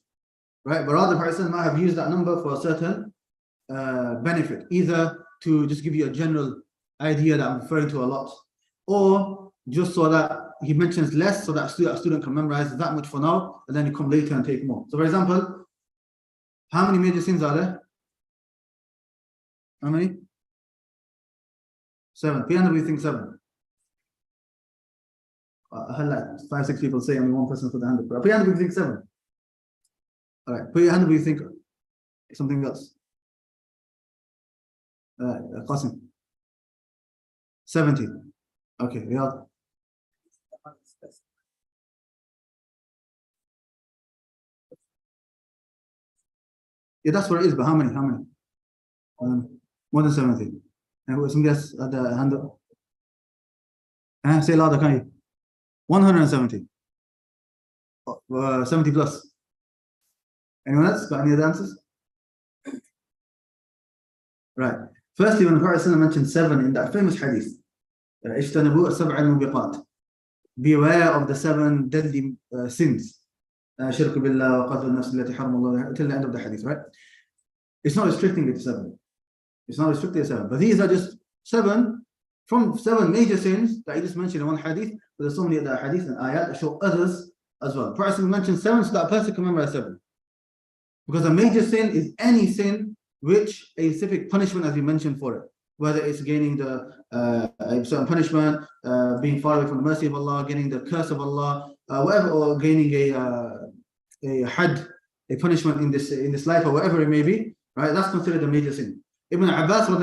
Right? But rather, the person might have used that number for a certain benefit, either to just give you a general idea that I'm referring to a lot, or just so that he mentions less so that a student can memorize that much for now, and then you come later and take more. So for example, how many major sins are there? How many? 7. P and W think 7. I heard like 5, 6 people say only one person put the hand up. P and W think 7. Alright, put your hand up if you think something else. Qasim. 70. Okay, yeah. Yeah, that's what it is, but how many? More than 70. And somebody else at the hand up. Say louder, can you? 170. 70 plus. Anyone else got any other answers? Right. Firstly, when the Prophet mentioned 7 in that famous hadith, اجتنبوا السبع الموبقات. Beware of the 7 deadly sins. شرك بالله وقتل النفس التي حرم الله, till the end of the hadith, right? It's not restricting it to 7. It's not restricted to 7. But these are just 7 from 7 major sins that I just mentioned in one hadith, but there's so many other hadith and ayat that show others as well. The Prophet mentioned 7 so that a person can memorize 7. Because a major sin is any sin which a specific punishment has been mentioned for it. Whether it's gaining the a certain punishment, being far away from the mercy of Allah, getting the curse of Allah, whatever, or gaining a had, a punishment in this life, or whatever it may be, right? That's considered a major sin. Ibn Abbas in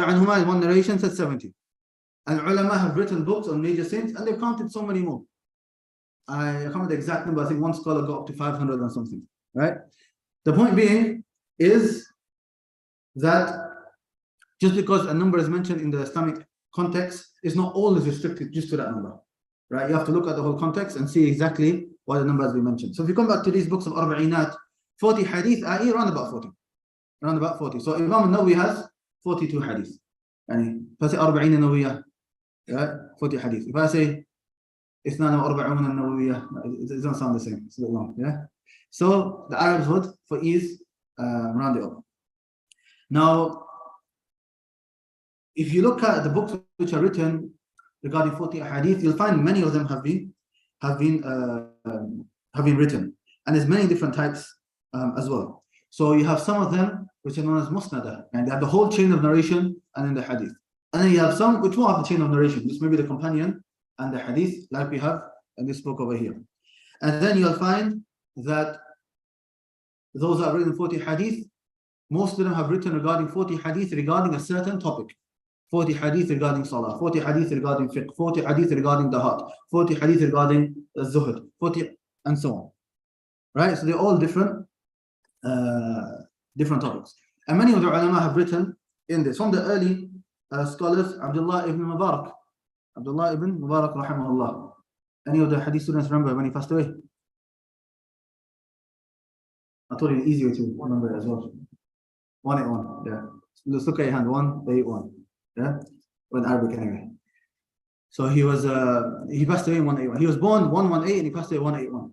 one narration said 70. And ulama have written books on major sins, and they've counted so many more. I can't remember the exact number. I think one scholar got up to 500 or something, right? The point being is that just because a number is mentioned in the Islamic context, it's not always restricted just to that number, right? You have to look at the whole context and see exactly why the number has been mentioned. So if you come back to these books of Arba'eenat, 40 hadith, around about 40. Around about 40. So Imam An-Nawawi has 42 hadith. And if I say Arba'een An-Nawawiyyah, right? 40 hadith. If I say An-Arba'een An-Nawawiyyah, it doesn't sound the same. It's a bit long, yeah? So the Arabs would, for ease, round it up. Now, if you look at the books which are written regarding 40 hadith, you'll find many of them have been written, and there's many different types as well. So you have some of them which are known as musnada, and they have the whole chain of narration and in the hadith. And then you have some which won't have the chain of narration, just maybe the companion and the hadith, like we have in this book over here. And then you'll find that those that have written 40 hadith, most of them have written regarding 40 hadith regarding a certain topic. 40 hadith regarding salah, 40 hadith regarding fiqh, 40 hadith regarding the heart, 40 hadith regarding zuhud, 40, and so on. Right? So they're all different topics. And many of the ulama have written in this. From the early scholars, Abdullah ibn Mubarak rahimahullah. Any of the hadith students remember when he passed away? I told you an easy way to remember it as well. 181, yeah. Let's look at your hand, 181. Yeah, in Arabic anyway. So he passed away in 181. He was born 118 and he passed away 181.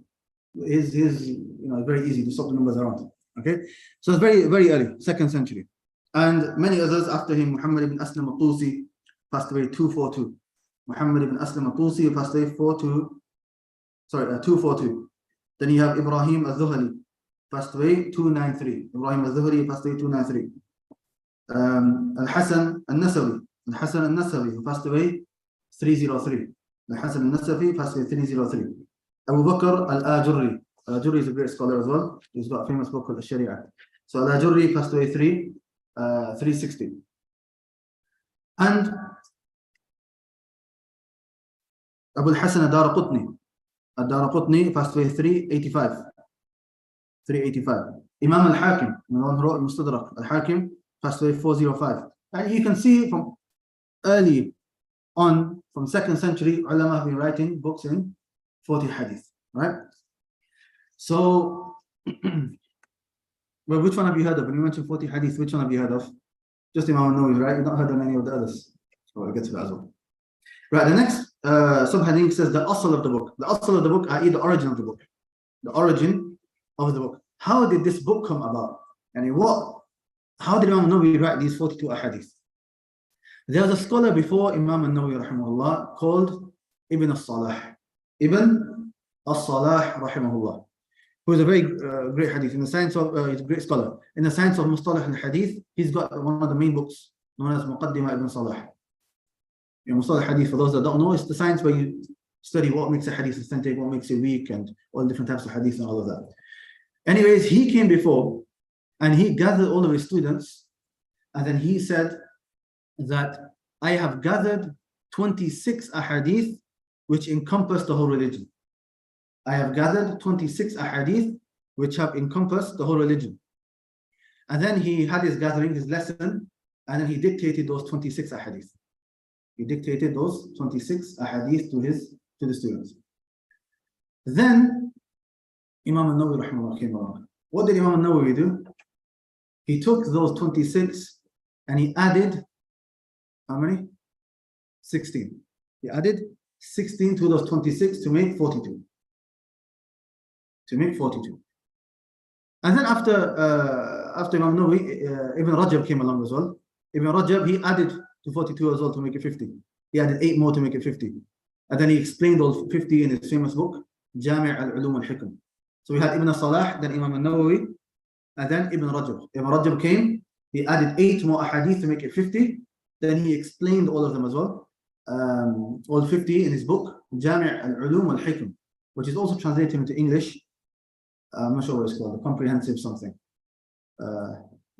Very easy to swap the numbers around. Okay, so it's very, very early, 2nd century. And many others after him, Muhammad ibn Aslam al-Tusi passed away 242. Muhammad ibn Aslam al-Tusi passed away 242. Then you have Ibrahim al-Zuhali, passed away 293. Ibrahim al-Zuhali passed away 293. Al-Hasan al-Nasawi, who passed away 303. Al-Hasan al-Nasawi passed away 303. Abu Bakr al-Ajurri. Al-Ajurri is a great scholar as well. He's got a famous book called Al-Sharia. So Al-Ajurri passed away 360. And Abu al-Hasan al-Daraqutni passed away 385. Imam al-Hakim, the one who wrote al-Mustadrak, al-Hakim passed away 405. And you can see from early on, from 2nd century, ulama have been writing books in 40 hadith, right? So, well, which one have you heard of? When you mentioned 40 hadith, which one have you heard of? Just Imam An-Nawawi, right? You've not heard of any of the others. So I'll get to that as well. Right, the next subheading says the asl of the book. The asl of the book, i.e. the origin of the book. The origin of the book. How did this book come about? And how did Imam An-Nawawi write these 42 ahadith? There was a scholar before Imam An-Nawawi rahimahullah called Ibn al-Salah. Ibn al-Salah rahimahullah, who is a very great hadith in the science of, he's a great scholar. In the science of Mustalah al-Hadith, he's got one of the main books known as Muqaddimah Ibn Salah. Mustalah al-Hadith, for those that don't know, it's the science where you study what makes a hadith authentic, what makes it weak, and all different types of hadith and all of that. Anyways, he came before and he gathered all of his students, and then he said that I have gathered 26 ahadith which encompass the whole religion. I have gathered 26 ahadith which have encompassed the whole religion. And then he had his gathering, his lesson, and then he dictated those 26 ahadith. He dictated those 26 ahadith to the students. Then Imam An-Nawawi rahimahullah came along. What did Imam An-Nawawi do? He took those 26 and he added how many? 16. He added 16 to those 26 to make 42. And then after Imam Nawawi, Ibn Rajab came along as well. Ibn Rajab, he added to 42 as well to make it 50. He added 8 more to make it 50. And then he explained those 50 in his famous book, Jami' al-Ulum al-Hikam. So we had Ibn Salah, then Imam An-Nawawi, and then Ibn Rajab. Ibn Rajab came, he added 8 more ahadith to make it 50. Then he explained all of them as well. All 50 in his book, Jami' al-Ulum al-Hikam, which is also translated into English. I'm not sure what it's called, the comprehensive something.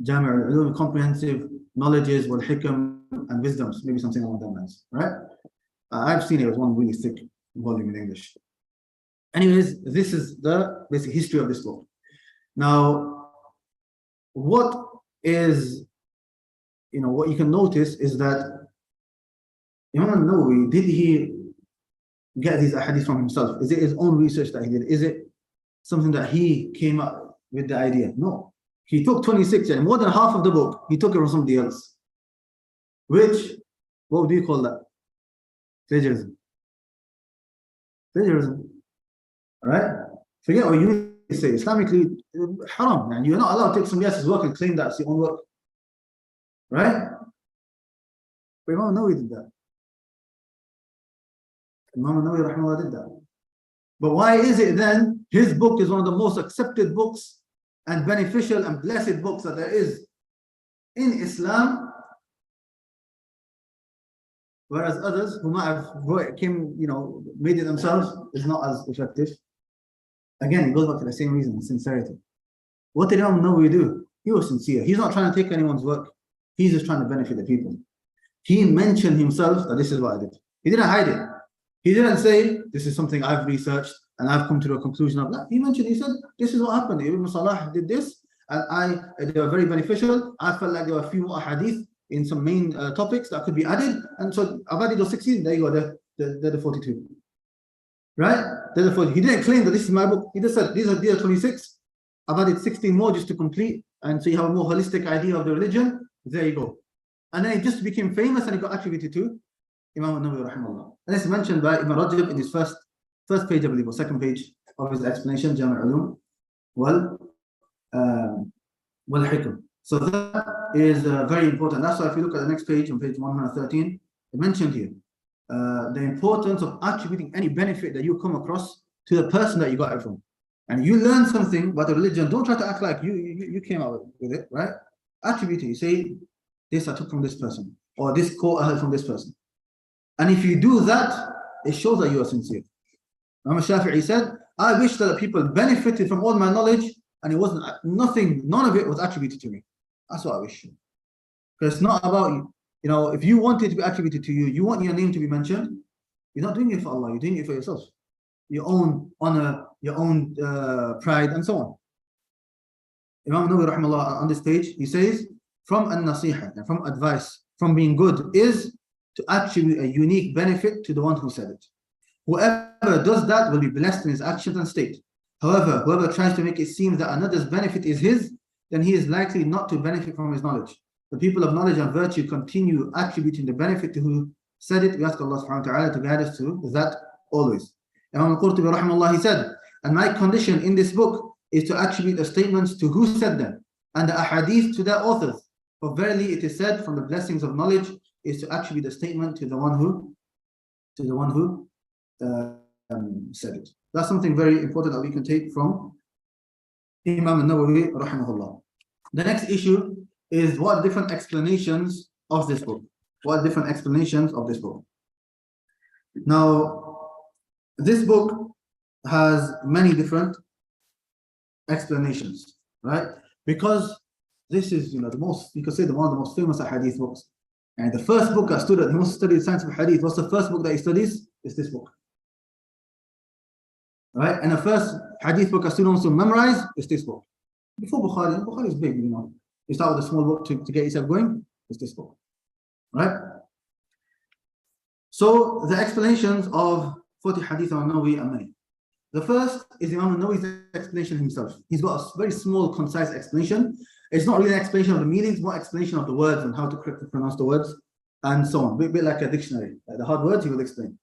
Jami' al-Ulum, comprehensive knowledges, wal-Hikam, and wisdoms, maybe something along that lines, right? I've seen it was one really thick volume in English. Anyways, this is the basic history of this book. Now, what you can notice is that Imam An-Nawawi, did he get these ahadith from himself? Is it his own research that he did? Is it something that he came up with the idea? No. He took 26, and more than half of the book, he took it from somebody else. Which, what do you call that? Plagiarism. Right? Forget what you say. Islamically, haram. And you're not allowed to take somebody else's work and claim that it's your own work. Right? But Imam Nawawi did that. Imam Nawawi rahimahullah did that. But why is it then his book is one of the most accepted books and beneficial and blessed books that there is in Islam, whereas others who might have made it themselves is not as effective? Again, it goes back to the same reason, sincerity. What did Imam Nawawi do? He was sincere. He's not trying to take anyone's work. He's just trying to benefit the people. he mentioned himself that this is what I did. He didn't hide it. He didn't say, this is something I've researched and I've come to a conclusion of that. He mentioned, he said, this is what happened. Ibn Salah did this, and they were very beneficial. I felt like there were a few more hadith in some main topics that could be added. And so I've added those 16. There you go, they're the 42. Right? They're the 40. He didn't claim that this is my book. He just said, these are 26. I've added 16 more just to complete. And so you have a more holistic idea of the religion. There you go. And then it just became famous and it got attributed to Imam An-Nawawi rahimahullah. And it's mentioned by Ibn Rajab in his first page, I believe, or second page of his explanation, Jami' al-Ulum wal Hikam. So that is very important. That's why if you look at the next page, on page 113, it mentioned here the importance of attributing any benefit that you come across to the person that you got it from. And you learn something about the religion, don't try to act like you came out with it, right? Attribute it. You say, this I took from this person, or this quote I heard from this person. And if you do that, it shows that you are sincere. Imam Shafi'i said, I wish that the people benefited from all my knowledge and it wasn't nothing, none of it was attributed to me. That's what I wish. Because it's not about you. You know, if you want it to be attributed to you, you want your name to be mentioned, you're not doing it for Allah, you're doing it for yourself. Your own honor, your own pride, and so on. Imam Nawawi rahimahullah on this page, he says, from an-nasiha, and from advice, from being good, is to attribute a unique benefit to the one who said it. Whoever does that will be blessed in his actions and state. However, whoever tries to make it seem that another's benefit is his, then he is likely not to benefit from his knowledge. The people of knowledge and virtue continue attributing the benefit to who said it. We ask Allah subhanahu wa ta'ala to guide us to that always. Imam al-Qurtubi rahimahullah, he said, and my condition in this book is to attribute the statements to who said them, and the ahadith to their authors. For verily it is said, from the blessings of knowledge is to attribute the statement to the one who said it. That's something very important that we can take from Imam An-Nawawi rahimahullah. The next issue is what different explanations of this book. What different explanations of this book. Now, this book has many different explanations, right? Because this is, the most, you could say, one of the most famous hadith books. And the first book a student who wants to study the science of hadith, what's the first book that he studies? Is this book. Right? And the first hadith book a student wants to memorize is this book. Before Bukhari is big, You start with a small book to get yourself going, is this book. Right? So the explanations of 40 hadith of An-Nawawi are many. The first is Imam An-Nawawi's explanation himself. He's got a very small, concise explanation. It's not really an explanation of the meanings, more explanation of the words and how to correctly pronounce the words, and so on. A bit like a dictionary. Like the hard words, he will explain.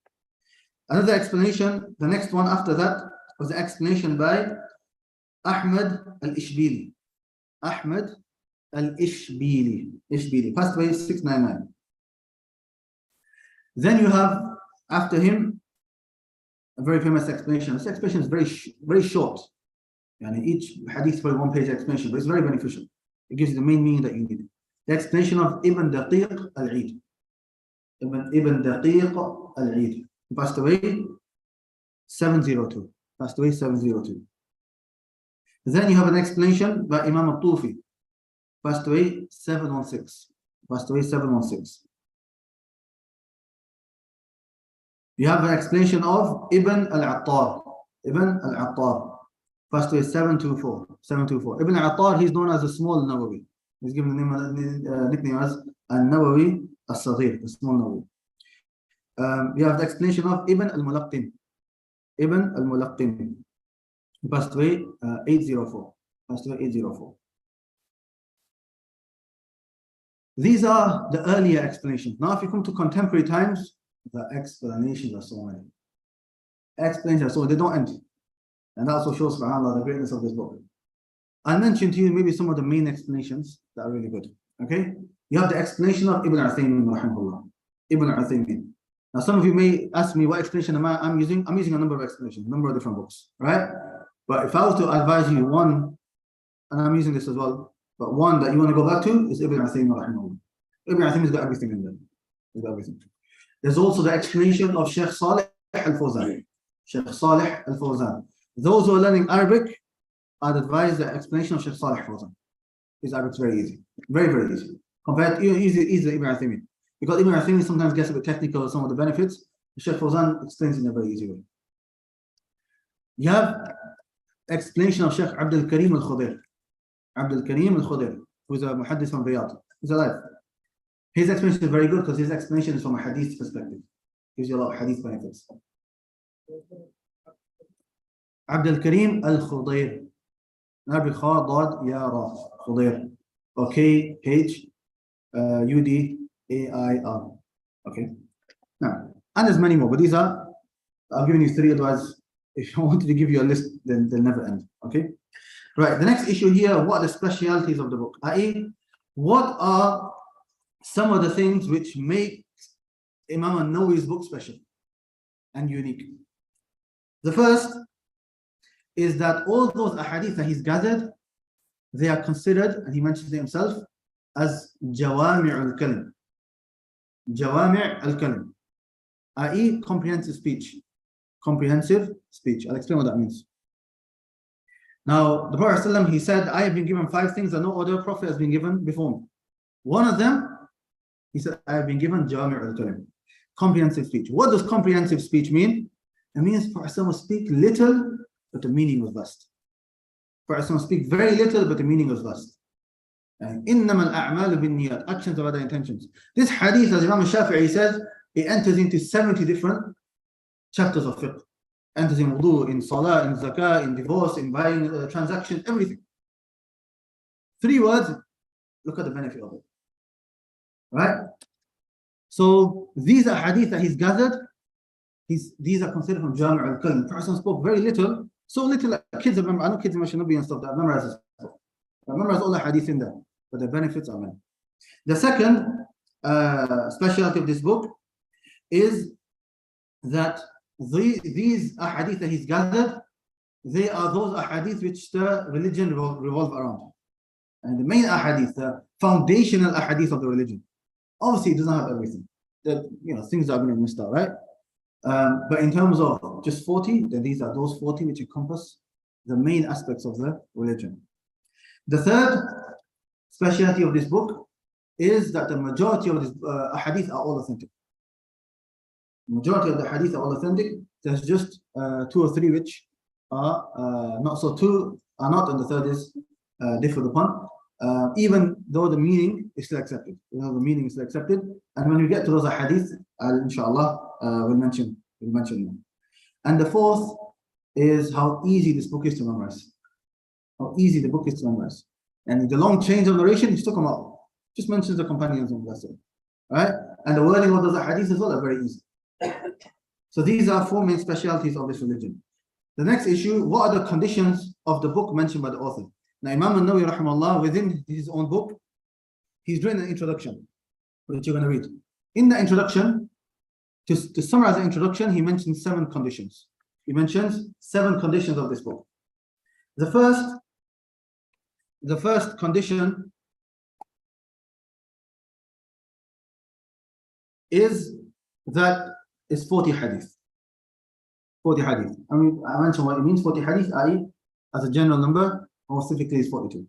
Another explanation, the next one after that, was the explanation by Ahmad al-Ishbili. Ahmad al-Ishbili. Passed away 699. Then you have, after him, a very famous explanation. This explanation is very short. And each hadith is very one-page explanation, but it's very beneficial. It gives you the main meaning that you need. The explanation of Ibn Daqiq al-Eid. Ibn Daqiq al-Eid. He passed away 702. Then you have an explanation by Imam al-Tufi. Passed away 716. You have an explanation of Ibn al-Attar. Passed away 724. Ibn al-Attar, he's known as the small Nawawi. He's given the nickname as An-Nawawi al-Saghir, the small Nawawi. You have the explanation of Ibn al-Mulaqqin. Passed away 804. These are the earlier explanations. Now if you come to contemporary times, the explanations are so many. They don't end. And that also shows, subhanAllah, the greatness of this book. I'll mention to you maybe some of the main explanations that are really good. Okay? You have the explanation of Ibn Uthaymin, rahimahullah. Ibn Uthaymin. Now some of you may ask me what explanation I'm using. I'm using a number of explanations, a number of different books, right? But if I was to advise you one, and I'm using this as well, but one that you want to go back to is Ibn Uthaymin, rahimahullah. Ibn Uthaymin's got everything in there. He's got everything. There's also the explanation of Sheikh Salih al-Fawzan. Those who are learning Arabic, I'd advise the explanation of Sheikh Salih al-Fawzan. His Arabic is very easy. Very, very easy. Compared to easy Ibn Uthaymin. Because Ibn Uthaymeen sometimes gets a bit technical with some of the benefits. Shaykh Fawzan explains in a very easy way. You have explanation of Shaykh Abdul Karim al-Khudair. Abdul Karim al-Khudair, who is a muhaddith from Riyadh. He's alive. His explanation is very good because his explanation is from a hadith perspective. Gives you a lot of hadith benefits. Abdul Karim al-Khudair. Nabi Kha Dad Ya Ra. Khudair. Or K-H-U-D-A-I-R. Okay. Now, and there's many more, but these are, I've given you 3, otherwise, if I wanted to give you a list, then they'll never end. Okay. Right. The next issue here, what are the specialities of the book? I.e., what are some of the things which make Imam An-Nawawi's book special and unique? The first is that all those ahadith that he's gathered, they are considered, and he mentions it himself, as Jawami' al-Kalim. Jawami' al-Kalim, i.e. comprehensive speech. Comprehensive speech. I'll explain what that means. Now, the Prophet ﷺ, he said, I have been given 5 things that no other prophet has been given before me. One of them, he said, I have been given Jawami' al-Kalim. Comprehensive speech. What does comprehensive speech mean? It means Prophet ﷺ will speak little, but the meaning was vast. Prophet ﷺ will speak very little, but the meaning was vast. إِنَّمَا الْأَعْمَالُ بِالنِّيَّاتِ. Actions are other intentions. This hadith, as Imam Shafi'i says, it enters into 70 different chapters of fiqh. Enters in wudu, in salah, in zakah, in divorce, in buying, transaction, everything. 3 words, look at the benefit of it. Right? So these are hadith that he's gathered. These are considered from Jami' al-Kalim. The person spoke very little, so little that kids have memorized. I know kids in Nabi and stuff that have memorized this stuff. I've memorized all the hadith in there, but the benefits are many. The second specialty of this book is that these ahadith that he's gathered, they are those ahadith which the religion revolve around. And the main ahadith, the foundational ahadith of the religion. Obviously, it doesn't have everything. Things that are going to be missed out, right? But in terms of just 40, then these are those 40 which encompass the main aspects of the religion. The third specialty of this book is that the majority of these ahadith are all authentic. The majority of the hadith are all authentic. There's just 2 or 3 which are not. So 2 are not, and the third is differed upon. Even though the meaning is still accepted. The meaning is still accepted. And when we get to those hadith, inshallah, we'll mention them. And the fourth is how easy this book is to memorize. How easy the book is to memorize. And the long chains of narration, he took them out. Just mentions the companions and that's it. Right? And the wording of those hadith as well are very easy. So these are 4 main specialties of this religion. The next issue, what are the conditions of the book mentioned by the author? Now, Imam An-Nawawi, rahimahullah, within his own book, he's doing an introduction, which you're going to read. In the introduction, to summarize the introduction, he mentions 7 conditions. He mentions 7 conditions of this book. The first condition is that it's 40 hadith. 40 hadith. I mentioned what it means, 40 hadith, i.e. as a general number, more specifically is 42.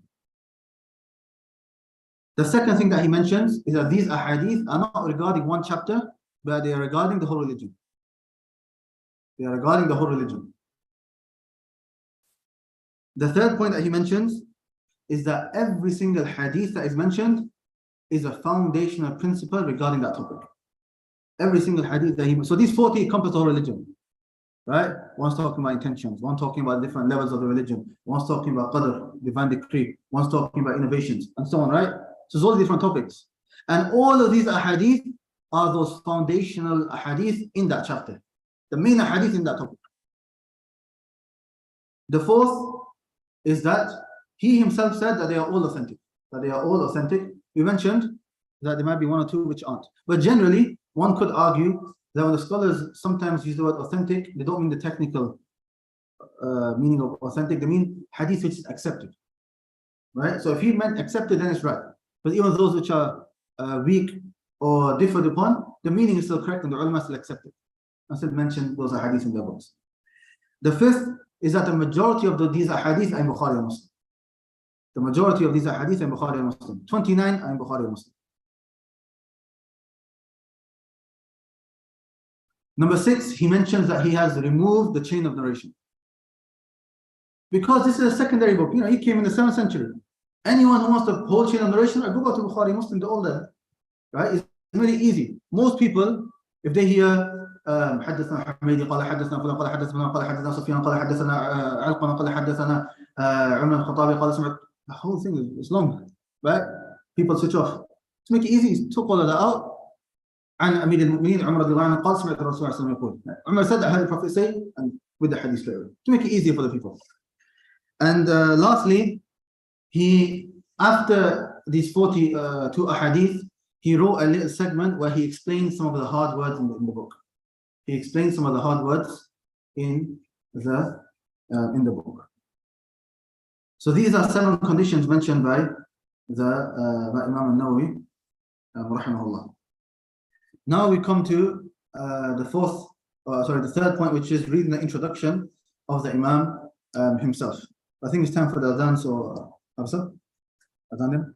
The second thing that he mentions is that these ahadith are not regarding one chapter, but they are regarding the whole religion. They are regarding the whole religion. The third point that he mentions is that every single hadith that is mentioned is a foundational principle regarding that topic. Every single hadith that so these 40 encompass the whole religion. Right? One's talking about intentions, one talking about different levels of the religion, one's talking about qadr, divine decree, one's talking about innovations, and so on, right? So it's all different topics. And all of these ahadith are those foundational ahadith in that chapter. The main ahadith in that topic. The fourth is that he himself said that they are all authentic. We mentioned that there might be 1 or 2 which aren't. But generally, one could argue that when the scholars sometimes use the word authentic, they don't mean the technical meaning of authentic, they mean hadith which is accepted. Right? So if he meant accepted, then it's right. But even those which are weak or differed upon, the meaning is still correct and the ulama still accept it. I still mentioned those are hadith in their books. The fifth is that the majority of these are hadith are in Bukhari and Muslim. The majority of these are hadith in Bukhari and Muslim. 29 are in Bukhari and Muslim. Number 6, he mentions that he has removed the chain of narration. Because this is a secondary book. You know, he came in the 7th century. Anyone who wants the whole chain of narration, I go to Bukhari, Muslim, they're all there. Right? It's very easy. Most people, if they hear حدثنا حميدي قال حدثنا فلان قال حدثنا قال حدثنا سفيان قال حدثنا علقمة قال حدثنا عمر الخطابي قال سمعت, the whole thing is long, right? People switch off. To make it easy, he took all of that out. عن أمير المؤمنين عمر رضي الله عنه قال سمعت الرسول صلى الله عليه وسلم يقول. Umar said that, heard the Prophet say, and with the hadith straight away, to make it easier for the people. And lastly, he, after these 42 ahadith, he wrote a little segment where he explains some of the hard words in the book. He explains some of the hard words in the book. So these are 7 conditions mentioned by Imam An-Nawawi, rahimahullah. Now we come to the third point, which is reading the introduction of the Imam himself. I think it's time for the adhan, so Absa, adhan him.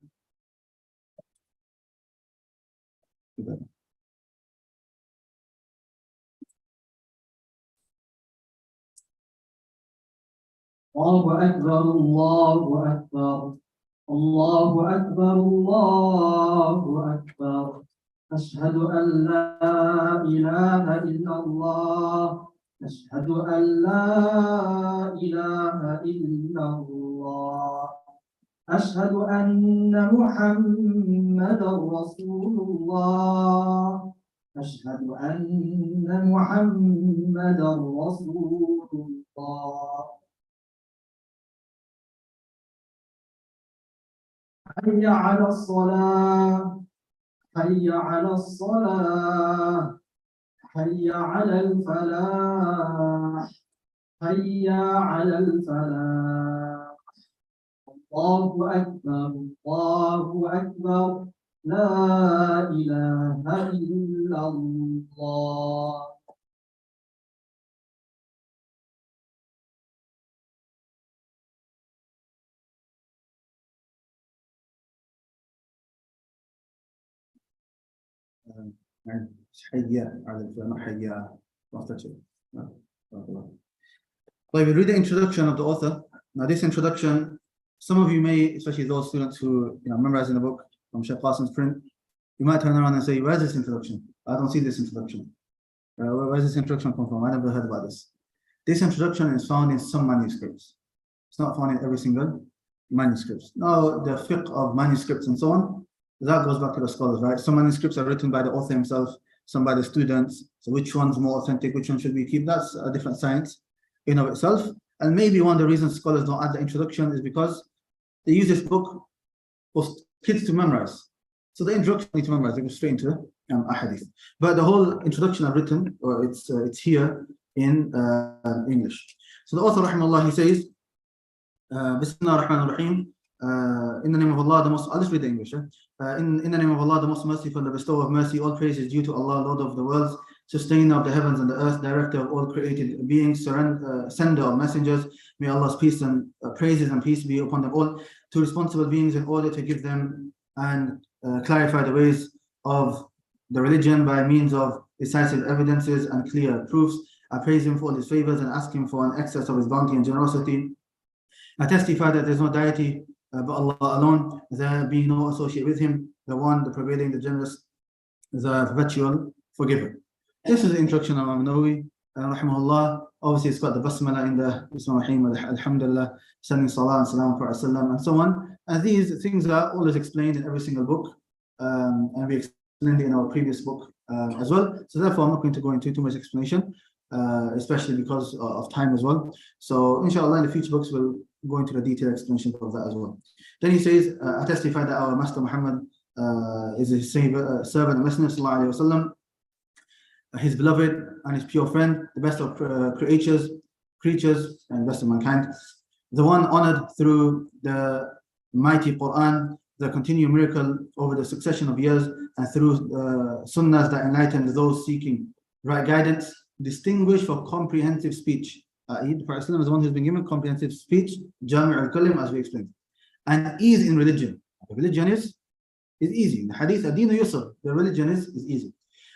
الله أكبر الله أكبر الله أكبر الله أكبر أشهد أن لا إله إلا الله أشهد أن لا إله إلا الله أشهد أن محمدا رسول الله أشهد أن محمدا رسول الله حي على الصلاة حي على الصلاة حي على الفلاح حي على الفلاح الله أكبر الله أكبر لا إله إلا الله. حيا على الفلاح حيا. We read the introduction of the author. Now this introduction, some of you may, especially those students who memorizing the book from Shaykh Qasim's print, you might turn around and say, where's this introduction? I don't see this introduction. Where's this introduction come from? I never heard about this. This introduction is found in some manuscripts. It's not found in every single manuscript. Now the fiqh of manuscripts and so on, that goes back to the scholars, right? Some manuscripts are written by the author himself, some by the students. So which one's more authentic, which one should we keep? That's a different science in of itself. And maybe one of the reasons scholars don't add the introduction is because they use this book for kids to memorize. So the introduction need to memorize, they go straight into a hadith. But the whole introduction I've written, or it's here in English. So the author, rahimahullah, he says, Bismillah ar-Rahman ar-Rahim. In the name of Allah, the most, I'll just read the English. In the name of Allah, the most merciful, the bestower of mercy, all praise is due to Allah, Lord of the worlds, sustainer of the heavens and the earth, director of all created beings, sender of messengers. May Allah's peace and praises and peace be upon them all, to responsible beings in order to give them and clarify the ways of the religion by means of decisive evidences and clear proofs. I praise Him for all His favors and ask Him for an excess of His bounty and generosity. I testify that there is no deity but Allah alone, there being no associate with Him, the one, the prevailing, the generous, the perpetual forgiver. This is the introduction of An-Nawawi, rahimahullah. Obviously, it's got the basmala in the Bismillahir alhamdulillah, sending salah and salam for Rasulullah and so on. And these things are always explained in every single book, and we explained it in our previous book as well. So therefore, I'm not going to go into too much explanation, especially because of time as well. So inshallah, in the future books, we'll go into the detailed explanation of that as well. Then he says, I testify that our Master Muhammad is his servant and messenger, sallallahu alayhi wa sallam, his beloved and his pure friend, the best of creatures and best of mankind, the one honored through the mighty Quran, the continued miracle over the succession of years, and through sunnahs that enlighten those seeking right guidance, distinguished for comprehensive speech. The Prophet is the one who's been given comprehensive speech, Jami' al-Kalim, as we explained, and ease in religion. The religion is easy. The Hadith, ad-Dinu yusr, the religion is easy.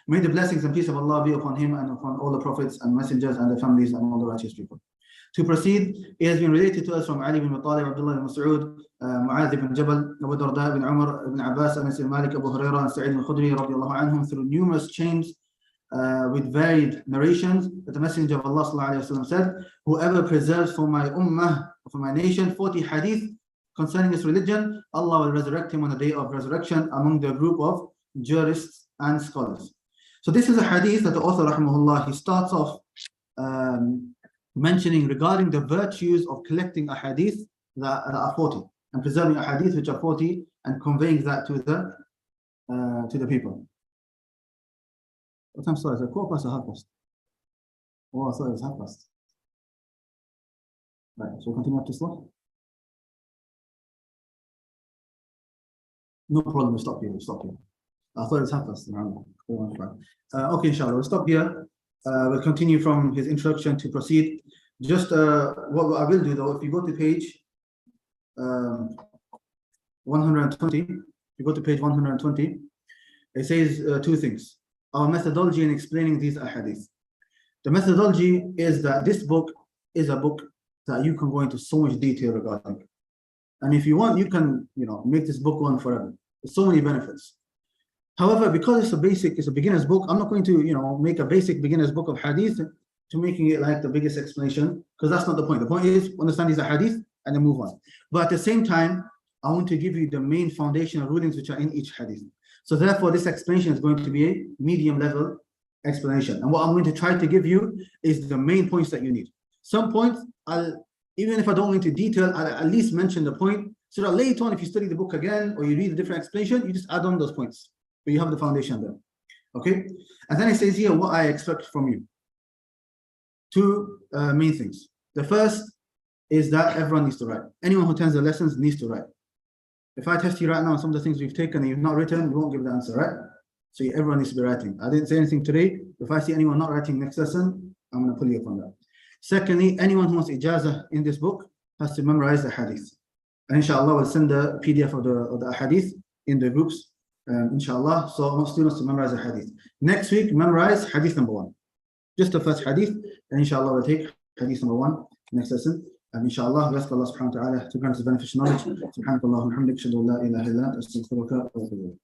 May the blessings and peace of Allah be upon him and upon all the prophets and messengers and their families and all the righteous people. To proceed, it has been related to us from Ali ibn Talib, Abdullah ibn Mas'ud, Mu'adh ibn Jabal, Abu Darda ibn Umar ibn Abbas, Anas ibn Malik, Abu Hurairah, and Sa'id ibn Khudri radiallahu anhum through numerous chains with varied narrations that the Messenger of Allah sallallahu alayhi wa sallam said, whoever preserves for my ummah, for my nation, 40 hadith concerning his religion, Allah will resurrect him on the day of resurrection among the group of jurists and scholars. So this is a hadith that the author rahimahullah, he starts off mentioning regarding the virtues of collecting a hadith that are 40 and preserving a hadith which are 40 and conveying that to the people. What time is it? 4:15 or 1:30? Oh, I thought it was 1:30. Right, so we'll continue up to Salah. No problem, we'll stop here. I thought it was 1:30. Okay, inshallah, we'll stop here. We'll continue from his introduction to proceed. Just what I will do though, if you go to page 120, it says two things. Our methodology in explaining these ahadith. The methodology is that this book is a book that you can go into so much detail regarding. And if you want, you can, make this book on forever. There's so many benefits. However, because it's a beginner's book, I'm not going to, make a basic beginner's book of hadith to making it like the biggest explanation, because that's not the point. The point is understand these hadith and then move on. But at the same time, I want to give you the main foundational rulings which are in each hadith. So therefore, this explanation is going to be a medium level explanation. And what I'm going to try to give you is the main points that you need. Some points, even if I don't go into detail, I'll at least mention the point, so that later on, if you study the book again or you read a different explanation, you just add on those points. But you have the foundation there. Okay? And then it says here what I expect from you. Two main things. The first is that everyone needs to write. Anyone who attends the lessons needs to write. If I test you right now on some of the things we've taken and you've not written, you won't give the answer, right? So everyone needs to be writing. I didn't say anything today. If I see anyone not writing next lesson, I'm going to pull you up on that. Secondly, anyone who wants ijazah in this book has to memorize the hadith. And inshallah, we'll send the PDF of the hadith in the groups, inshallah. So I want students to memorize the hadith. Next week, memorize hadith number 1. Just the first hadith, and inshallah, we'll take hadith number 1 next lesson. And inshallah, we ask Allah subhanahu wa ta'ala to grant us beneficial knowledge. Subhanakallah wa hamdik, shadu la ilaha illa anta, astaghfiruka wa atubu ilayk.